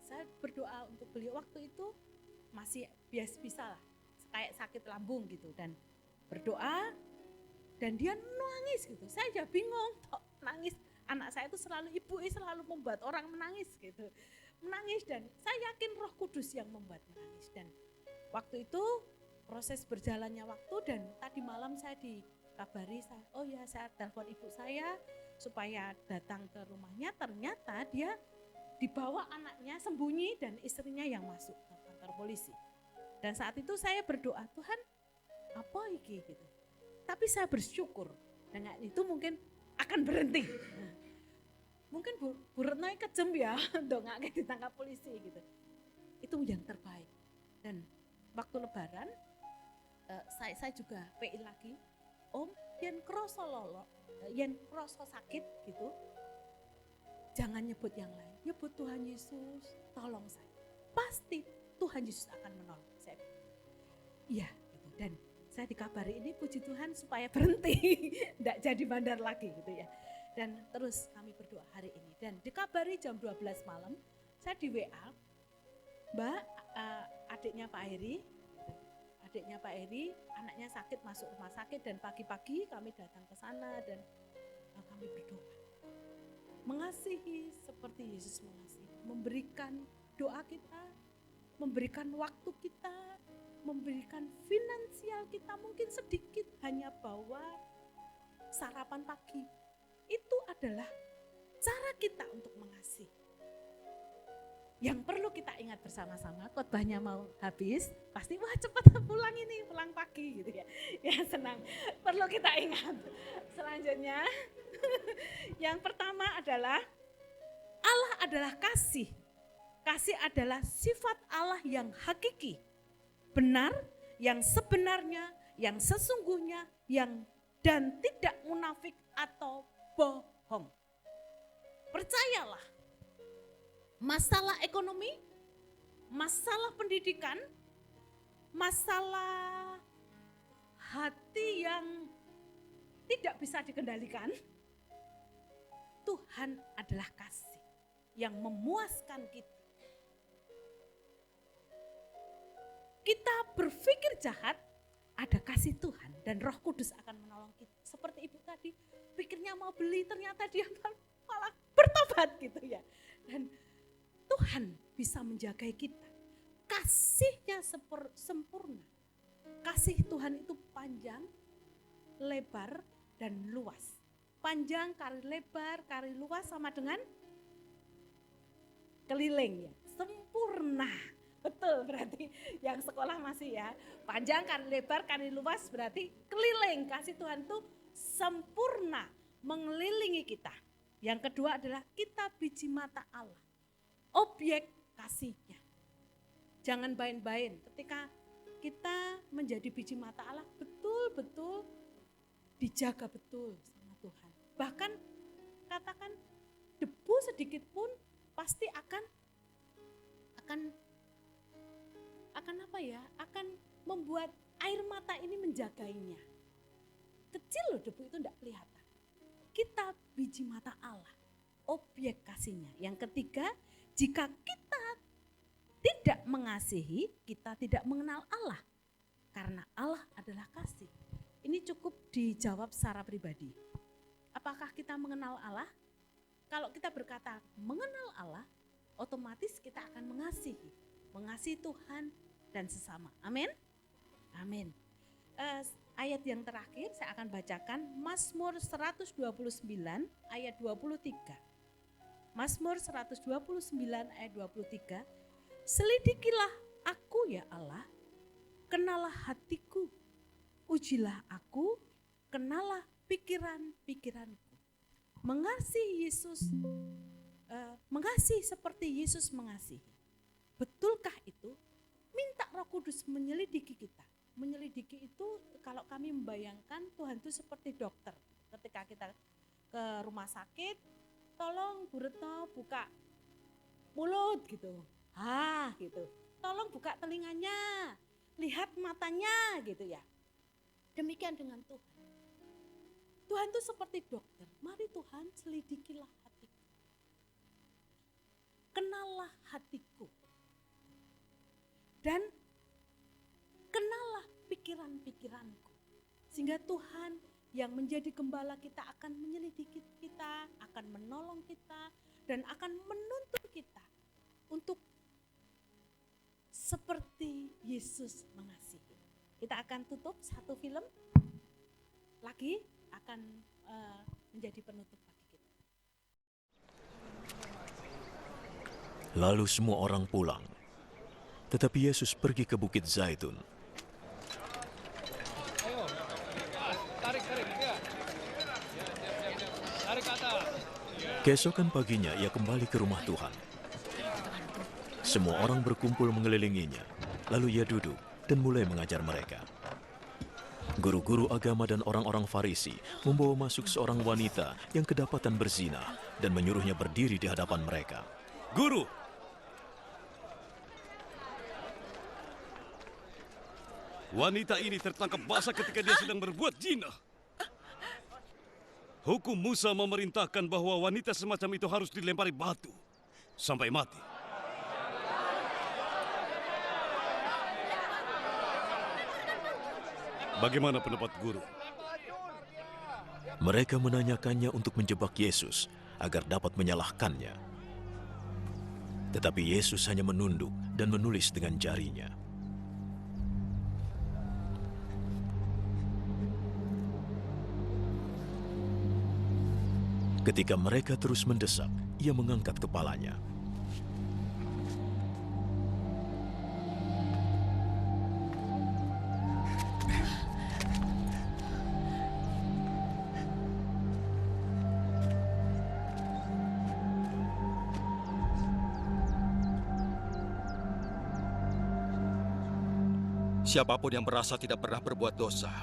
Saya berdoa untuk beliau waktu itu masih biasa bisa lah, kayak sakit lambung gitu, dan berdoa dan dia nangis gitu. Saya aja bingung kok nangis. Anak saya itu selalu, ibunya selalu membuat orang menangis gitu. Menangis, dan saya yakin Roh Kudus yang membuat menangis. Dan waktu itu proses berjalannya waktu, dan tadi malam saya dikabari, saya telepon ibu saya supaya datang ke rumahnya. Ternyata dia dibawa anaknya sembunyi dan istrinya yang masuk ke kantor polisi. Dan saat itu saya berdoa, Tuhan apa iki gitu. Tapi saya bersyukur dengan itu mungkin akan berhenti. Mungkin Bu Retno kejem ya untuk nggak ditangkap polisi gitu. Itu yang terbaik. Dan waktu lebaran saya juga PI lagi. Om, yen kroso lolo, yen kroso sakit gitu, jangan nyebut yang lain, nyebut Tuhan Yesus, tolong saya. Pasti Tuhan Yesus akan menolong saya. Iya, gitu. Dan saya dikabari ini, puji Tuhan, supaya berhenti, tidak jadi bandar lagi gitu ya. Dan terus kami berdoa hari ini. Dan dikabari jam 12 malam, saya di WA, Mbak, adiknya Pak Heri, anaknya sakit masuk rumah sakit, dan pagi-pagi kami datang ke sana dan kami berdoa. Mengasihi seperti Yesus mengasihi, memberikan doa kita, memberikan waktu kita, memberikan finansial kita, mungkin sedikit hanya bawa sarapan pagi. Itu adalah cara kita untuk mengasihi. Yang perlu kita ingat bersama-sama, khotbahnya mau habis, pasti wah cepat pulang pagi gitu ya. Ya senang, perlu kita ingat. Selanjutnya, yang pertama adalah Allah adalah kasih. Kasih adalah sifat Allah yang hakiki, benar, yang sebenarnya, yang sesungguhnya, dan tidak munafik atau bohong. Percayalah, masalah ekonomi, masalah pendidikan, masalah hati yang tidak bisa dikendalikan, Tuhan adalah kasih yang memuaskan kita. Kita berpikir jahat, ada kasih Tuhan dan Roh Kudus akan menolong kita. Seperti ibu tadi, pikirnya mau beli, ternyata dia malah bertobat gitu ya. Dan Tuhan bisa menjaga kita. Kasihnya sempurna. Kasih Tuhan itu panjang, lebar, dan luas. Panjang kali lebar, kali luas sama dengan keliling ya. Sempurna. Betul, berarti yang sekolah masih ya. Panjang kali lebar kali luas berarti keliling. Kasih Tuhan itu sempurna mengelilingi kita. Yang kedua adalah kita biji mata Allah. Objek kasihnya. Jangan bain-bain ketika kita menjadi biji mata Allah, betul-betul dijaga betul sama Tuhan. Bahkan katakan debu sedikit pun pasti akan membuat air mata ini menjagainya. Kecil loh debu itu tidak kelihatan. Kita biji mata Allah, objek kasihnya. Yang ketiga, jika kita tidak mengasihi, kita tidak mengenal Allah. Karena Allah adalah kasih. Ini cukup dijawab secara pribadi. Apakah kita mengenal Allah? Kalau kita berkata mengenal Allah, otomatis kita akan mengasihi. Mengasihi Tuhan dan sesama. Amin? Amin. Ayat yang terakhir saya akan bacakan Mazmur 129 ayat 23. Mazmur 129 ayat 23. Selidikilah aku ya Allah, kenalah hatiku, ujilah aku, kenalah pikiran-pikiranku. Mengasihi Yesus, mengasihi seperti Yesus mengasihi. Betulkah itu? Minta Roh Kudus menyelidiki kita. Menyelidiki itu kalau kami membayangkan Tuhan itu seperti dokter. Ketika kita ke rumah sakit, tolong Bu Retno buka mulut gitu. Gitu. Tolong buka telinganya, lihat matanya gitu ya. Demikian dengan Tuhan. Tuhan itu seperti dokter. Mari Tuhan selidikilah hatiku. Kenallah hatiku. Sehingga Tuhan yang menjadi gembala kita akan menyelidiki kita, akan menolong kita, dan akan menuntun kita untuk seperti Yesus mengasihi. Kita akan tutup satu film lagi akan menjadi penutup bagi kita. Lalu semua orang pulang. Tetapi Yesus pergi ke Bukit Zaitun. Keesokan paginya ia kembali ke rumah Tuhan. Semua orang berkumpul mengelilinginya. Lalu ia duduk dan mulai mengajar mereka. Guru-guru agama dan orang-orang Farisi membawa masuk seorang wanita yang kedapatan berzina dan menyuruhnya berdiri di hadapan mereka. Guru, wanita ini tertangkap basah ketika dia sedang berbuat zina. Hukum Musa memerintahkan bahwa wanita semacam itu harus dilempari batu sampai mati. Bagaimana pendapat guru? Mereka menanyakannya untuk menjebak Yesus agar dapat menyalahkannya. Tetapi Yesus hanya menunduk dan menulis dengan jarinya. Ketika mereka terus mendesak, ia mengangkat kepalanya. Siapapun yang merasa tidak pernah berbuat dosa,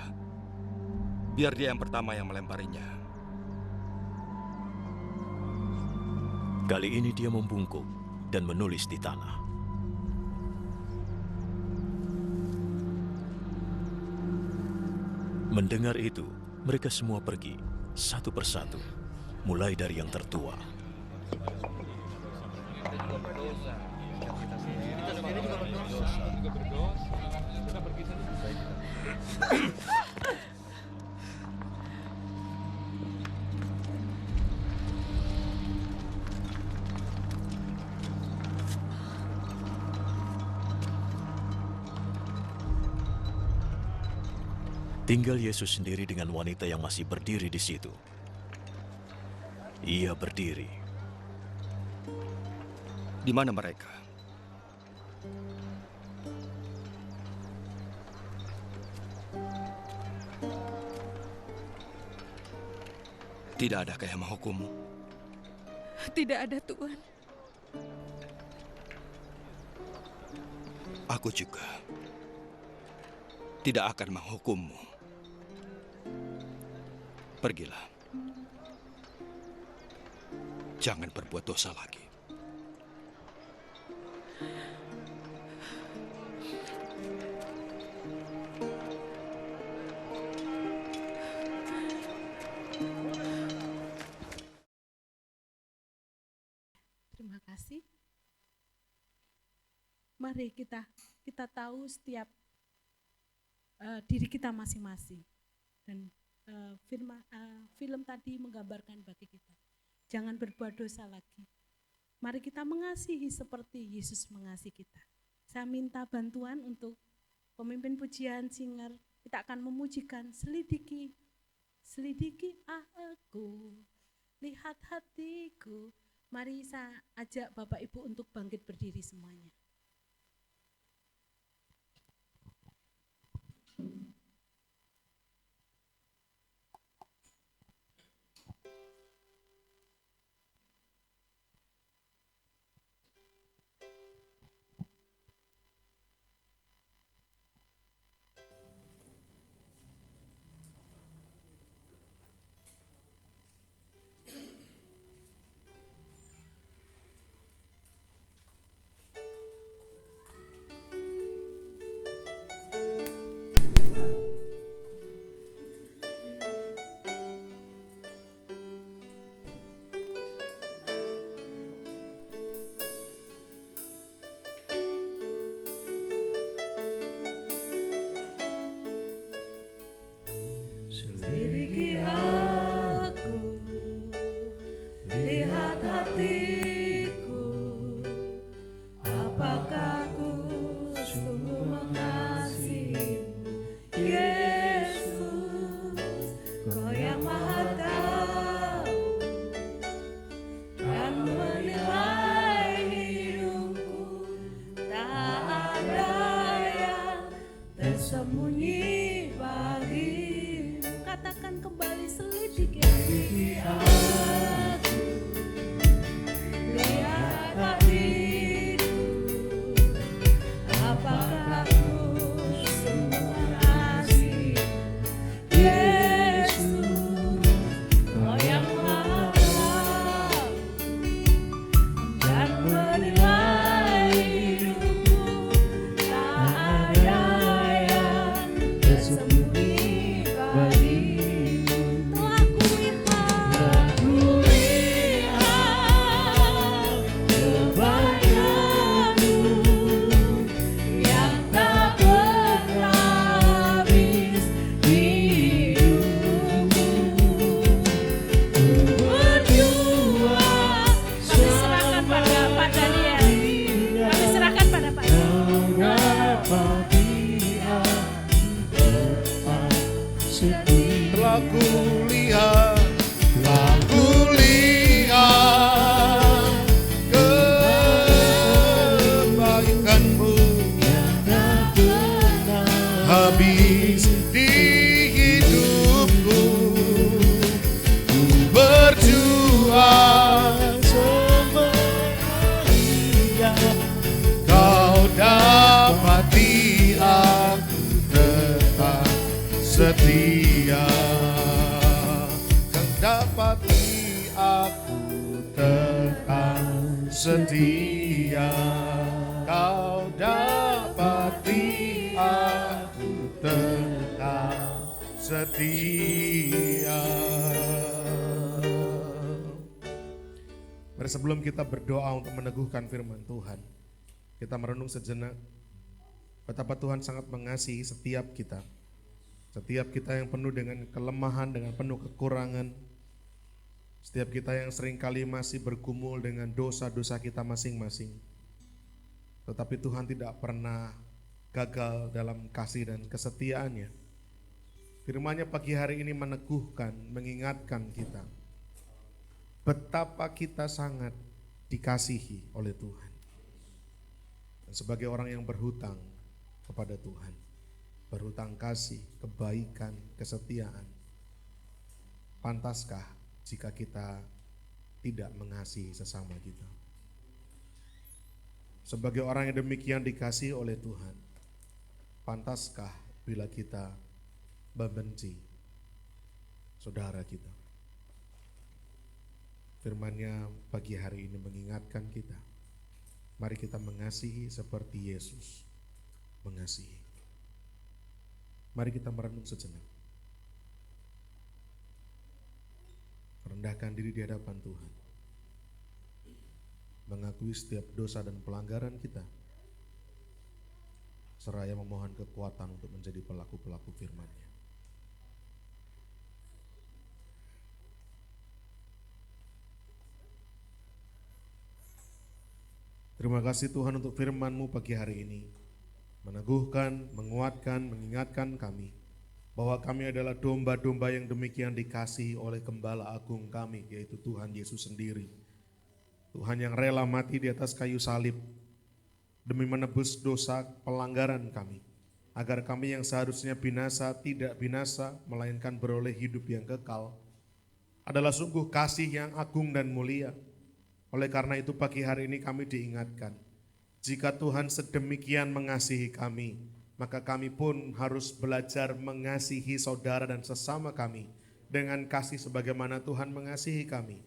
biar dia yang pertama yang melemparinya. Kali ini dia membungkuk dan menulis di tanah. Mendengar itu, mereka semua pergi, satu persatu, mulai dari yang tertua. Tinggal Yesus sendiri dengan wanita yang masih berdiri di situ. Ia berdiri. Di mana mereka? Tidak adakah yang menghukummu? Tidak ada, Tuhan. Aku juga tidak akan menghukummu. Pergilah. Jangan berbuat dosa lagi. Terima kasih. Mari kita tahu setiap diri kita masing-masing. Dan film tadi menggambarkan bagi kita, jangan berbuat dosa lagi. Mari kita mengasihi seperti Yesus mengasihi kita. Saya minta bantuan untuk pemimpin pujian, singer. Kita akan memujikan selidiki aku, lihat hatiku. Mari saya ajak Bapak Ibu untuk bangkit berdiri semuanya. setia, kau dapati aku tetap setia. Mari sebelum kita berdoa untuk meneguhkan firman Tuhan, kita merenung sejenak betapa Tuhan sangat mengasihi setiap kita. Setiap kita yang penuh dengan kelemahan, dengan penuh kekurangan. Setiap kita yang seringkali masih bergumul dengan dosa-dosa kita masing-masing. Tetapi Tuhan tidak pernah gagal dalam kasih dan kesetiaannya. Firman-Nya pagi hari ini meneguhkan, mengingatkan kita betapa kita sangat dikasihi oleh Tuhan. Dan sebagai orang yang berhutang kepada Tuhan, berhutang kasih, kebaikan, kesetiaan, pantaskah jika kita tidak mengasihi sesama kita? Sebagai orang yang demikian dikasihi oleh Tuhan, pantaskah bila kita membenci saudara kita? Firman-Nya pagi hari ini mengingatkan kita, mari kita mengasihi seperti Yesus mengasihi. Mari kita merenung sejenak. Rendahkan diri di hadapan Tuhan. Mengakui setiap dosa dan pelanggaran kita. Seraya memohon kekuatan untuk menjadi pelaku-pelaku firman-Nya. Terima kasih Tuhan untuk firman-Mu pagi hari ini. Meneguhkan, menguatkan, mengingatkan kami bahwa kami adalah domba-domba yang demikian dikasihi oleh Gembala Agung kami, yaitu Tuhan Yesus sendiri. Tuhan yang rela mati di atas kayu salib demi menebus dosa pelanggaran kami, agar kami yang seharusnya binasa tidak binasa, melainkan beroleh hidup yang kekal. Adalah sungguh kasih yang agung dan mulia. Oleh karena itu pagi hari ini kami diingatkan, jika Tuhan sedemikian mengasihi kami, maka kami pun harus belajar mengasihi saudara dan sesama kami dengan kasih sebagaimana Tuhan mengasihi kami.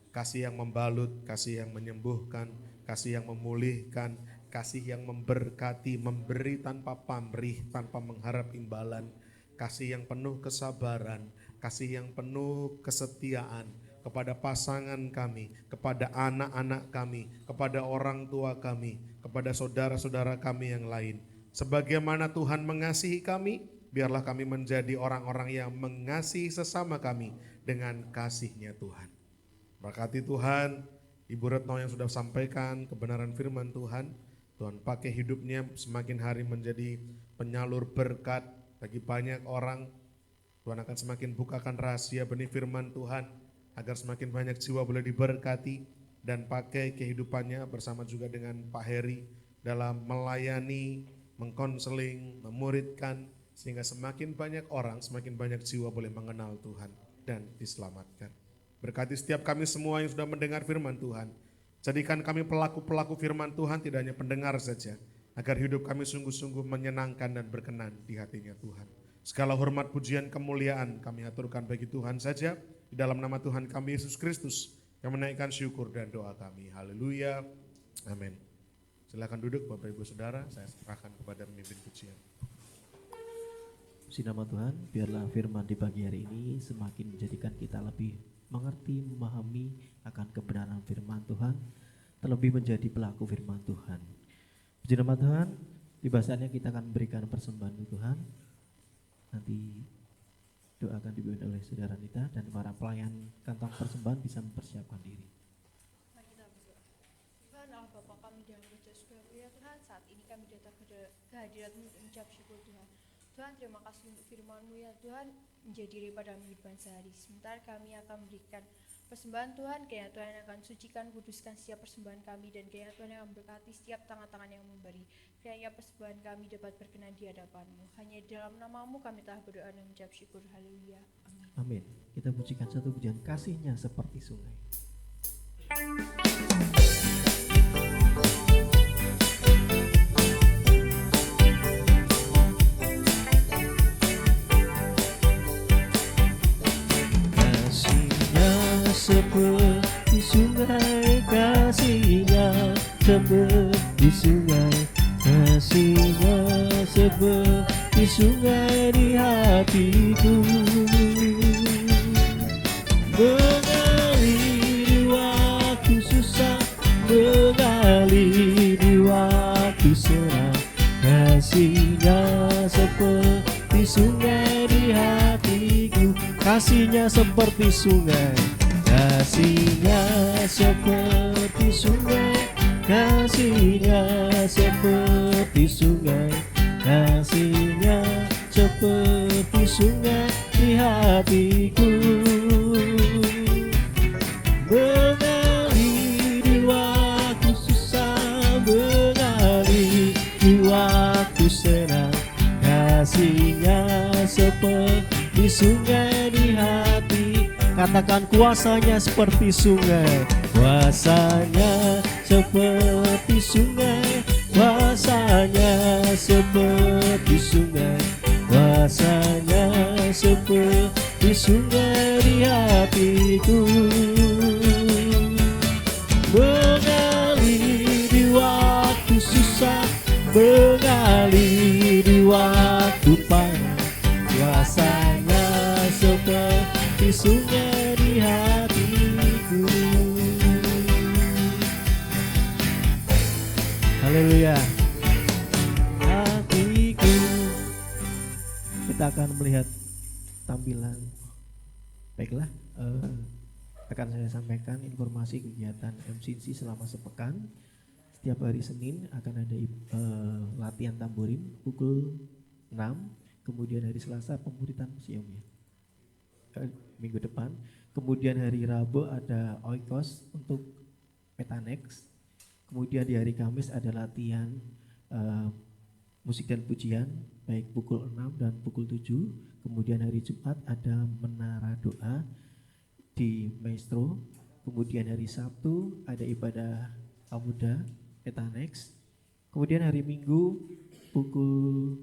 Kasih yang membalut, kasih yang menyembuhkan, kasih yang memulihkan, kasih yang memberkati, memberi tanpa pamrih, tanpa mengharap imbalan, kasih yang penuh kesabaran, kasih yang penuh kesetiaan kepada pasangan kami, kepada anak-anak kami, kepada orang tua kami, kepada saudara-saudara kami yang lain. Sebagaimana Tuhan mengasihi kami, biarlah kami menjadi orang-orang yang mengasihi sesama kami dengan kasih-Nya Tuhan. Berkati Tuhan, Ibu Retno yang sudah sampaikan kebenaran firman Tuhan, Tuhan pakai hidupnya semakin hari menjadi penyalur berkat bagi banyak orang. Tuhan akan semakin bukakan rahasia benih firman Tuhan, agar semakin banyak jiwa boleh diberkati dan pakai kehidupannya bersama juga dengan Pak Heri dalam melayani, mengkonseling, memuridkan, sehingga semakin banyak orang, semakin banyak jiwa boleh mengenal Tuhan dan diselamatkan. Berkati setiap kami semua yang sudah mendengar firman Tuhan. Jadikan kami pelaku-pelaku firman Tuhan, tidak hanya pendengar saja, agar hidup kami sungguh-sungguh menyenangkan dan berkenan di hatinya Tuhan. Segala hormat, pujian, kemuliaan kami aturkan bagi Tuhan saja. Di dalam nama Tuhan kami Yesus Kristus yang menaikkan syukur dan doa kami. Haleluya. Amin. Silakan duduk Bapak Ibu Saudara, saya serahkan kepada pemimpin pujian. Puji nama Tuhan, biarlah firman di pagi hari ini semakin menjadikan kita lebih mengerti, memahami akan kebenaran firman Tuhan, terlebih menjadi pelaku firman Tuhan. Puji nama Tuhan, tiba saatnya kita akan memberikan persembahan untuk Tuhan. Nanti doa akan dipimpin oleh saudara Nita dan para pelayan kantong persembahan bisa mempersiapkan diri. Mari kita berdoa. Tuhan Allah Bapa kami dalam wujud surga, ya Tuhan, saat ini kami datang ke hadirat-Mu untuk mengucap syukur Tuhan. Tuhan, terima kasih untuk firman-Mu ya Tuhan, menjadi daripada kehidupan sehari. Sebentar kami akan memberikan persembahan Tuhan, kiranya Tuhan akan sucikan, kuduskan setiap persembahan kami, dan kiranya Tuhan akan memberkati setiap tangan-tangan yang memberi. Kiranya persembahan kami dapat berkenan di hadapan-Mu. Hanya dalam nama-Mu kami telah berdoa dan mengucap syukur. Haleluya. Amin. Amin. Kita pujikan satu pujian, kasih-Nya seperti sungai. Kasih-Nya seperti sungai, kasih-Nya seperti sungai, kasih-Nya seperti sungai di hatiku. Mengalir di waktu susah, mengalir di waktu senang, kasih-Nya seperti sungai di hatiku. Kasih-Nya seperti sungai, kasih-Nya seperti sungai, kasih-Nya seperti sungai, kasih-Nya seperti sungai di hatiku. Mengalir di waktu susah, mengalir di waktu senang, kasih-Nya seperti sungai di hati. Katakan kuasanya seperti sungai, kuasanya seperti sungai, kuasanya seperti sungai, kuasanya seperti sungai di hatiku. Mengalir di waktu susah, mengalir di waktu panas, kuasanya seperti sungai di hatiku. Haleluya. Hatiku. Kita akan melihat tampilan. Baiklah, akan saya sampaikan informasi kegiatan MCC selama sepekan. Setiap hari Senin akan ada latihan tamborin pukul 6. Kemudian hari Selasa pemuritan museum ya. Minggu depan. Kemudian hari Rabu ada oikos untuk Petanex. Kemudian di hari Kamis ada latihan musik dan pujian baik pukul 6 dan pukul 7. Kemudian hari Jumat ada menara doa di Maestro. Kemudian hari Sabtu ada ibadah pemuda Petanex. Kemudian hari Minggu pukul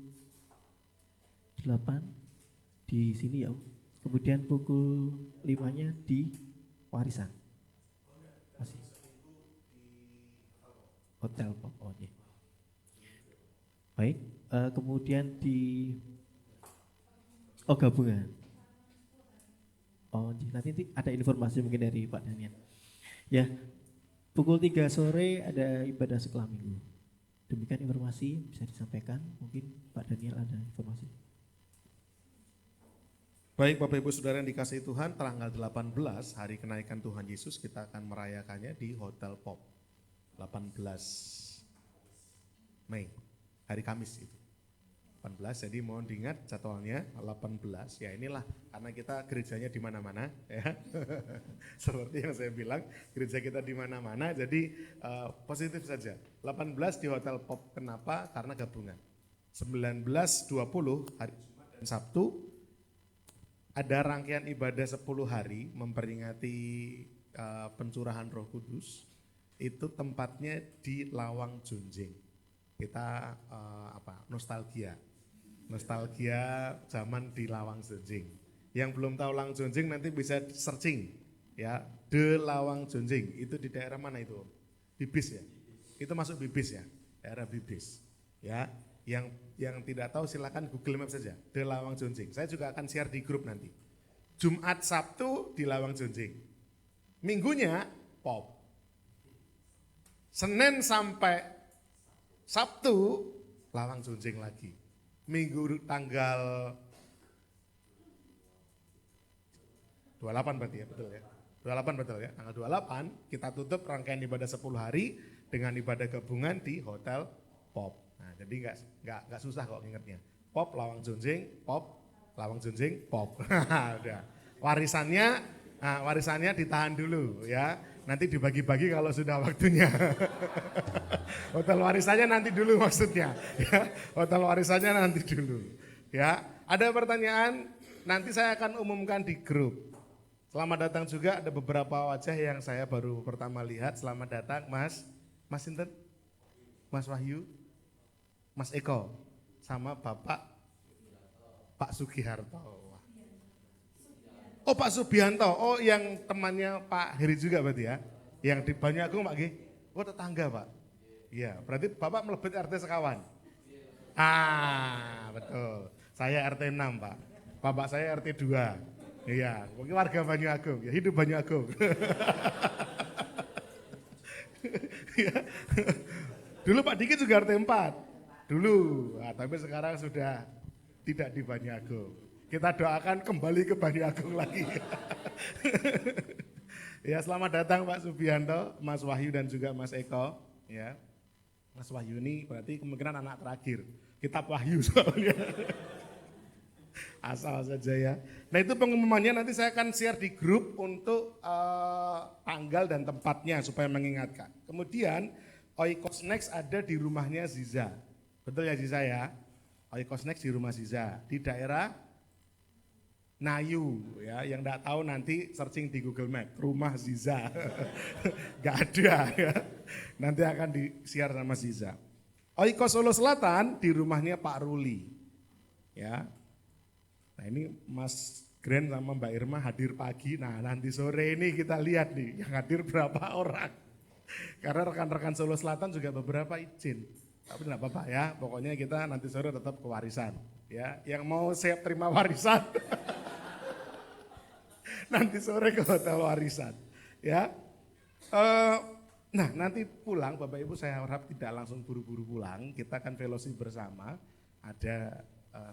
8 di sini ya. Kemudian pukul 5-nya di Warisan. Masih. Hotel Pop. Oh, iya. Baik, kemudian di gabungan. Oh, nanti ada informasi mungkin dari Pak Daniel. Ya, pukul 3 sore ada ibadah sekolah minggu. Demikian informasi bisa disampaikan. Mungkin Pak Daniel ada informasi. Baik Bapak Ibu Saudara yang dikasihi Tuhan, tanggal 18 hari kenaikan Tuhan Yesus kita akan merayakannya di Hotel Pop. 18 Mei, hari Kamis itu. 18, jadi mohon diingat jadwalnya 18. Ya inilah, karena kita gerejanya di mana-mana ya. Seperti yang saya bilang, gereja kita di mana-mana, jadi positif saja. 18 di Hotel Pop, kenapa? Karena gabungan. 19, 20 hari Jumat dan Sabtu ada rangkaian ibadah 10 hari memperingati pencurahan Roh Kudus. Itu tempatnya di Lawang Junjing. Kita nostalgia zaman di Lawang Junjing. Yang belum tahu Lawang Junjing nanti bisa searching ya, The Lawang Junjing. Itu di daerah mana itu? Bibis ya. Itu masuk Bibis ya, daerah Bibis. Ya, yang tidak tahu silakan Google Maps saja, The Lawang Junjing. Saya juga akan share di grup nanti. Jumat Sabtu di Lawang Junjing. Minggunya Pop. Senin sampai Sabtu Lawang Junjing lagi. Minggu tanggal 28 berarti ya, betul ya. 28 betul ya. Tanggal 28 kita tutup rangkaian ibadah 10 hari dengan ibadah gabungan di Hotel Pop. Nah, jadi enggak susah kok ingetnya. Pop Lawang Junjing, Pop Lawang Junjing, Pop. Udah. Warisannya ditahan dulu ya. Nanti dibagi-bagi kalau sudah waktunya. Hotel warisannya nanti dulu maksudnya. Ya. Hotel warisannya nanti dulu. Ya. Ada pertanyaan? Nanti saya akan umumkan di grup. Selamat datang juga, ada beberapa wajah yang saya baru pertama lihat. Selamat datang Mas Sinten? Mas Wahyu? Mas Eko? Sama Bapak Pak Sugiharto. Oh Pak Subianto, oh yang temannya Pak Heri juga berarti ya? Yang di Banyak Agung Pak G? Oh tetangga Pak? Iya, berarti Bapak melebet RT sekawan. Betul. Saya RT 6, Pak. Bapak saya RT 2. Iya, mungkin warga Banyu Agung, ya hidup Banyu Agung. Ya. Dulu Pak Diki juga RT 4. Dulu, tapi sekarang sudah tidak di Banyu Agung. Kita doakan kembali ke Banyu Agung lagi. Ya, selamat datang Pak Subianto, Mas Wahyu dan juga Mas Eko. Ya, Mas Wahyu ini berarti kemungkinan anak terakhir. Kitab Wahyu soalnya. Asal saja ya. Nah itu pengumumannya nanti saya akan share di grup untuk tanggal dan tempatnya supaya mengingatkan. Kemudian Oikos Next ada di rumahnya Ziza. Betul ya Ziza ya? Oikos Next di rumah Ziza di daerah Nayu ya, yang enggak tahu nanti searching di Google Map, rumah Ziza. Enggak ada ya. Nanti akan di-share sama Ziza. Oikos Solo Selatan di rumahnya Pak Ruli. Ya. Nah ini Mas Gren sama Mbak Irma hadir pagi, nah nanti sore ini kita lihat nih yang hadir berapa orang. Karena rekan-rekan Solo Selatan juga beberapa izin. Tapi enggak apa-apa ya, pokoknya kita nanti sore tetap ke warisan. Ya, yang mau siap terima warisan, nanti sore ke hotel warisan. Ya, nah nanti pulang Bapak Ibu saya harap tidak langsung buru-buru pulang, kita akan fellowship bersama, ada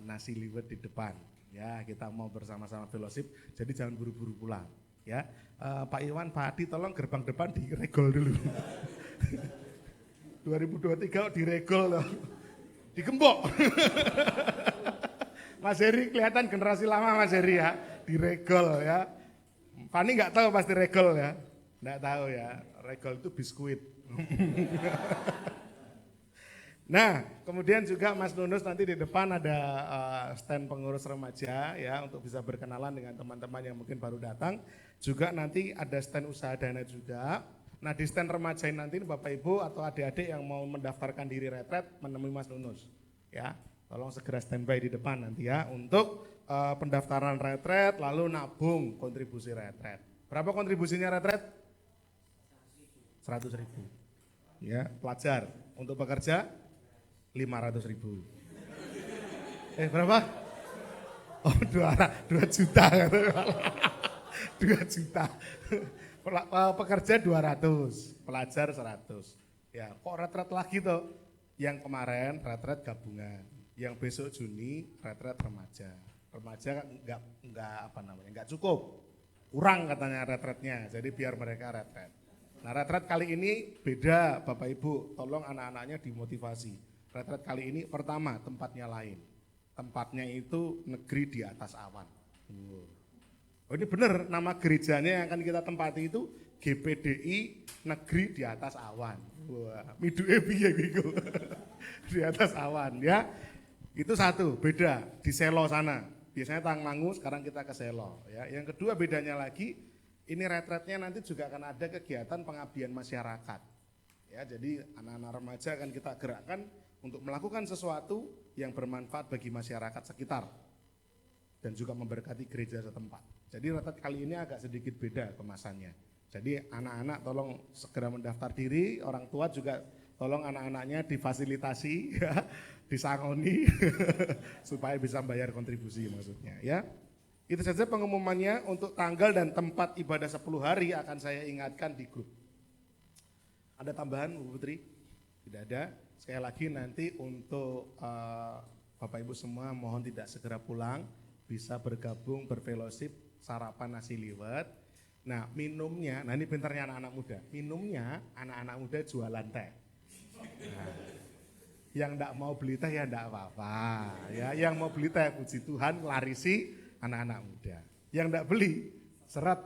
nasi liwet di depan. Ya kita mau bersama-sama fellowship, jadi jangan buru-buru pulang. Ya, Pak Iwan, Pak Adi tolong gerbang depan diregol dulu. 2023 diregol loh, digembok. Mas Heri kelihatan generasi lama Mas Heri ya, diregol ya. Fani nggak tahu pasti regol ya, nggak tahu ya, regol itu biskuit. Nah, kemudian juga Mas Nunus nanti di depan ada stand pengurus remaja ya untuk bisa berkenalan dengan teman-teman yang mungkin baru datang. Juga nanti ada stand usaha dana juga. Nah di stand remaja ini nanti Bapak Ibu atau adik-adik yang mau mendaftarkan diri retret menemui Mas Nunus. Ya, tolong segera standby di depan nanti ya untuk pendaftaran retret lalu nabung kontribusi retret. Berapa kontribusinya retret? 100.000. Ya, pelajar. Untuk pekerja 500.000. Berapa? Oh 2 juta. 2 juta. Pekerja 200, pelajar 100. Ya, kok retret lagi tuh? Yang kemarin retret gabungan, yang besok Juni retret remaja. Remaja enggak cukup. Kurang katanya retretnya. Jadi biar mereka retret. Nah, retret kali ini beda Bapak Ibu, tolong anak-anaknya dimotivasi. Retret kali ini pertama tempatnya lain. Tempatnya itu negeri di atas awan. Oh ini benar nama gerejanya yang akan kita tempati itu GPDI Negeri di Atas Awan. Wah, miduke piye gitu. Di atas awan ya. Itu satu, beda di Selo sana. Biasanya Tangmangu, sekarang kita ke Selo ya. Yang kedua bedanya lagi, ini retretnya nanti juga akan ada kegiatan pengabdian masyarakat. Ya, jadi anak-anak remaja akan kita gerakkan untuk melakukan sesuatu yang bermanfaat bagi masyarakat sekitar dan juga memberkati gereja setempat. Jadi retret kali ini agak sedikit beda kemasannya. Jadi anak-anak tolong segera mendaftar diri, orang tua juga tolong anak-anaknya difasilitasi, ya, disangoni supaya bisa bayar kontribusi maksudnya ya. Itu saja pengumumannya. Untuk tanggal dan tempat ibadah 10 hari akan saya ingatkan di grup. Ada tambahan Bu Putri? Tidak ada. Sekali lagi nanti untuk Bapak Ibu semua mohon tidak segera pulang, bisa bergabung berfellowship, sarapan nasi liwet. Nah minumnya, nah ini pintarnya anak-anak muda, minumnya anak-anak muda jualan teh. Nah, yang enggak mau beli teh ya enggak apa-apa ya, yang mau beli teh puji Tuhan larisi anak-anak muda. Yang enggak beli seret.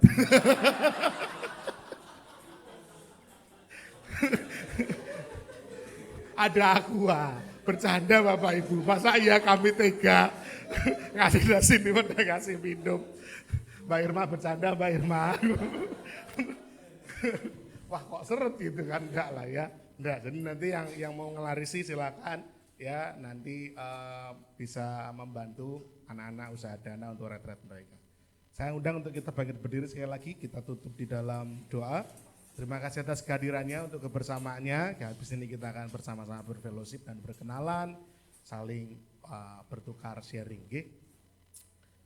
Ada aqua, bercanda Bapak Ibu, masa iya kami tega ngasih nasi liwet dan ngasih minum. Mbak Irma bercanda, Mbak Irma. Wah kok seret gitu kan, enggak lah ya. Enggak, jadi nanti yang mau ngelarisi silakan ya, nanti bisa membantu anak-anak usaha dana untuk retret mereka. Saya undang untuk kita bangkit berdiri sekali lagi, kita tutup di dalam doa. Terima kasih atas kehadirannya untuk kebersamaannya. Habis ini kita akan bersama-sama berfellowship dan berkenalan, saling bertukar sharing.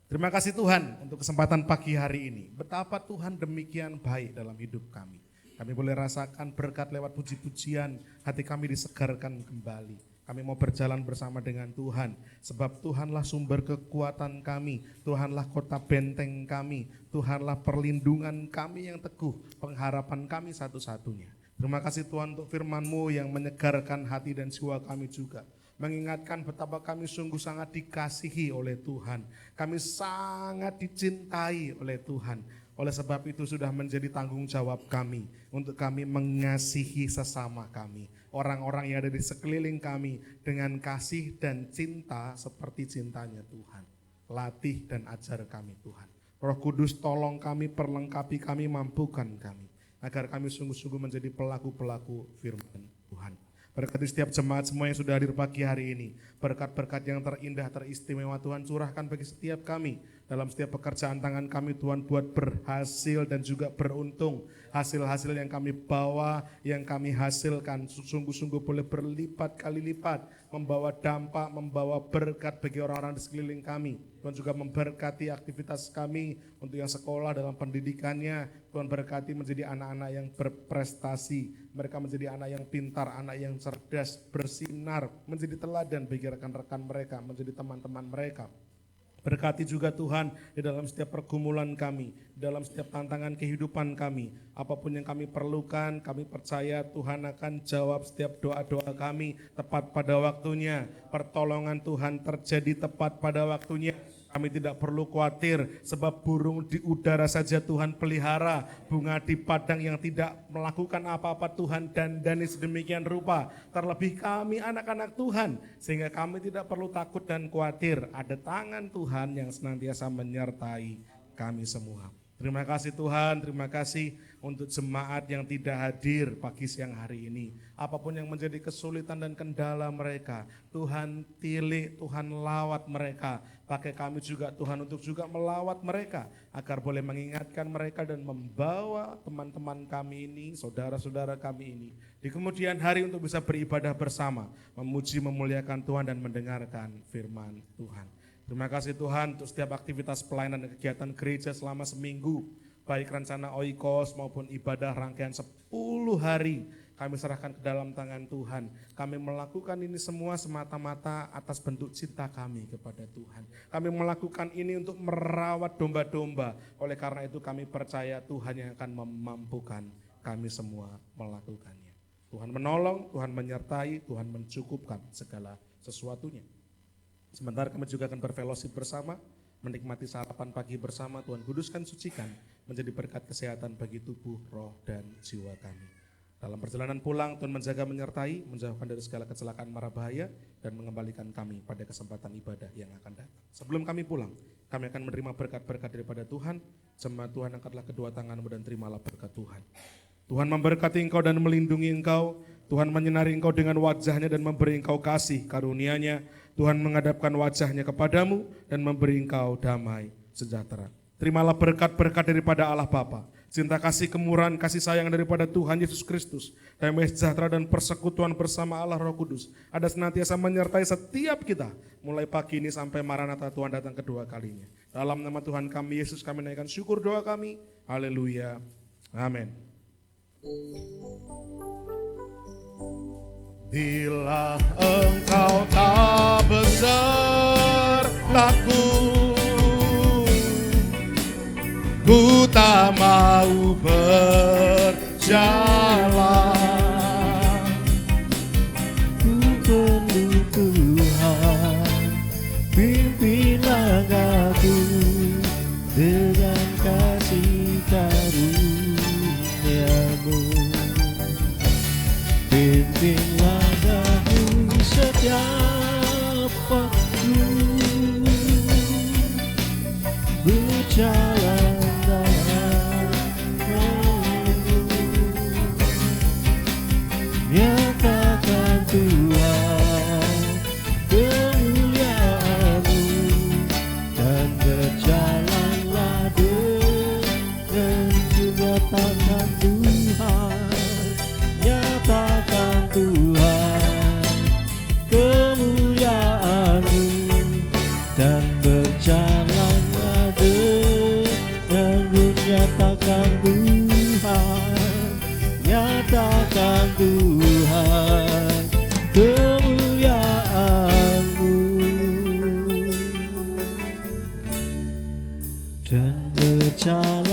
Terima kasih Tuhan untuk kesempatan pagi hari ini. Betapa Tuhan demikian baik dalam hidup kami. Kami boleh rasakan berkat lewat puji-pujian, hati kami disegarkan kembali. Kami mau berjalan bersama dengan Tuhan, sebab Tuhanlah sumber kekuatan kami, Tuhanlah kota benteng kami, Tuhanlah perlindungan kami yang teguh, pengharapan kami satu-satunya. Terima kasih Tuhan untuk firman-Mu yang menyegarkan hati dan jiwa kami juga. Mengingatkan betapa kami sungguh sangat dikasihi oleh Tuhan. Kami sangat dicintai oleh Tuhan. Oleh sebab itu sudah menjadi tanggung jawab kami untuk kami mengasihi sesama kami. Orang-orang yang ada di sekeliling kami dengan kasih dan cinta seperti cintanya Tuhan. Latih dan ajar kami Tuhan. Roh Kudus tolong kami, perlengkapi kami, mampukan kami. Agar kami sungguh-sungguh menjadi pelaku-pelaku firman Tuhan. Berkati setiap jemaat semua yang sudah hadir pagi hari ini. Berkat-berkat yang terindah, teristimewa Tuhan curahkan bagi setiap kami. Dalam setiap pekerjaan tangan kami Tuhan buat berhasil dan juga beruntung. Hasil-hasil yang kami bawa, yang kami hasilkan sungguh-sungguh boleh berlipat kali lipat. Membawa dampak, membawa berkat bagi orang-orang di sekeliling kami. Tuhan juga memberkati aktivitas kami untuk yang sekolah dalam pendidikannya. Tuhan berkati menjadi anak-anak yang berprestasi. Mereka menjadi anak yang pintar, anak yang cerdas, bersinar. Menjadi teladan bagi rekan-rekan mereka, menjadi teman-teman mereka. Berkati juga Tuhan di dalam setiap pergumulan kami, dalam setiap tantangan kehidupan kami. Apapun yang kami perlukan, kami percaya Tuhan akan jawab setiap doa-doa kami tepat pada waktunya. Pertolongan Tuhan terjadi tepat pada waktunya. Kami tidak perlu khawatir sebab burung di udara saja Tuhan pelihara. Bunga di padang yang tidak melakukan apa-apa Tuhan dandani sedemikian rupa. Terlebih kami anak-anak Tuhan sehingga kami tidak perlu takut dan khawatir. Ada tangan Tuhan yang senantiasa menyertai kami semua. Terima kasih Tuhan, terima kasih untuk jemaat yang tidak hadir pagi siang hari ini. Apapun yang menjadi kesulitan dan kendala mereka, Tuhan pilih, Tuhan lawat mereka. Pakai kami juga Tuhan untuk juga melawat mereka, agar boleh mengingatkan mereka dan membawa teman-teman kami ini, saudara-saudara kami ini, di kemudian hari untuk bisa beribadah bersama, memuji, memuliakan Tuhan dan mendengarkan firman Tuhan. Terima kasih Tuhan untuk setiap aktivitas pelayanan dan kegiatan gereja selama seminggu. Baik rencana oikos maupun ibadah rangkaian 10 hari. Kami serahkan ke dalam tangan Tuhan. Kami melakukan ini semua semata-mata atas bentuk cinta kami kepada Tuhan. Kami melakukan ini untuk merawat domba-domba. Oleh karena itu kami percaya Tuhan yang akan memampukan kami semua melakukannya. Tuhan menolong, Tuhan menyertai, Tuhan mencukupkan segala sesuatunya. Sebentar kami juga akan berfellowship bersama, menikmati sarapan pagi bersama. Tuhan kuduskan, sucikan, menjadi berkat kesehatan bagi tubuh, roh, dan jiwa kami. Dalam perjalanan pulang, Tuhan menjaga, menyertai, menjauhkan dari segala kecelakaan mara bahaya, dan mengembalikan kami pada kesempatan ibadah yang akan datang. Sebelum kami pulang, kami akan menerima berkat-berkat daripada Tuhan. Jemaat Tuhan, angkatlah kedua tanganmu dan terimalah berkat Tuhan. Tuhan memberkati engkau dan melindungi engkau. Tuhan menyinari engkau dengan wajahnya dan memberi engkau kasih karunia-Nya. Tuhan menghadapkan wajahnya kepadamu dan memberi engkau damai sejahtera. Terimalah berkat-berkat daripada Allah Bapa, cinta kasih, kemurahan, kasih sayang daripada Tuhan Yesus Kristus, damai sejahtera dan persekutuan bersama Allah Roh Kudus ada senantiasa menyertai setiap kita mulai pagi ini sampai Maranatha Tuhan datang kedua kalinya. Dalam nama Tuhan kami Yesus kami naikkan syukur doa kami. Haleluya. Amin. Bila engkau tak besertaku, ku tak mau berjalan. Ku perlu Tuhan, pimpin langkahku dengan kasih karunia-Mu. Pimpin langkahku setiap waktu, berjalan dalam roh-Mu. Nyatakan Tuhan kemuliaan-Mu dan berjalanlah dengan juga tangan Tuhan. dan berjalan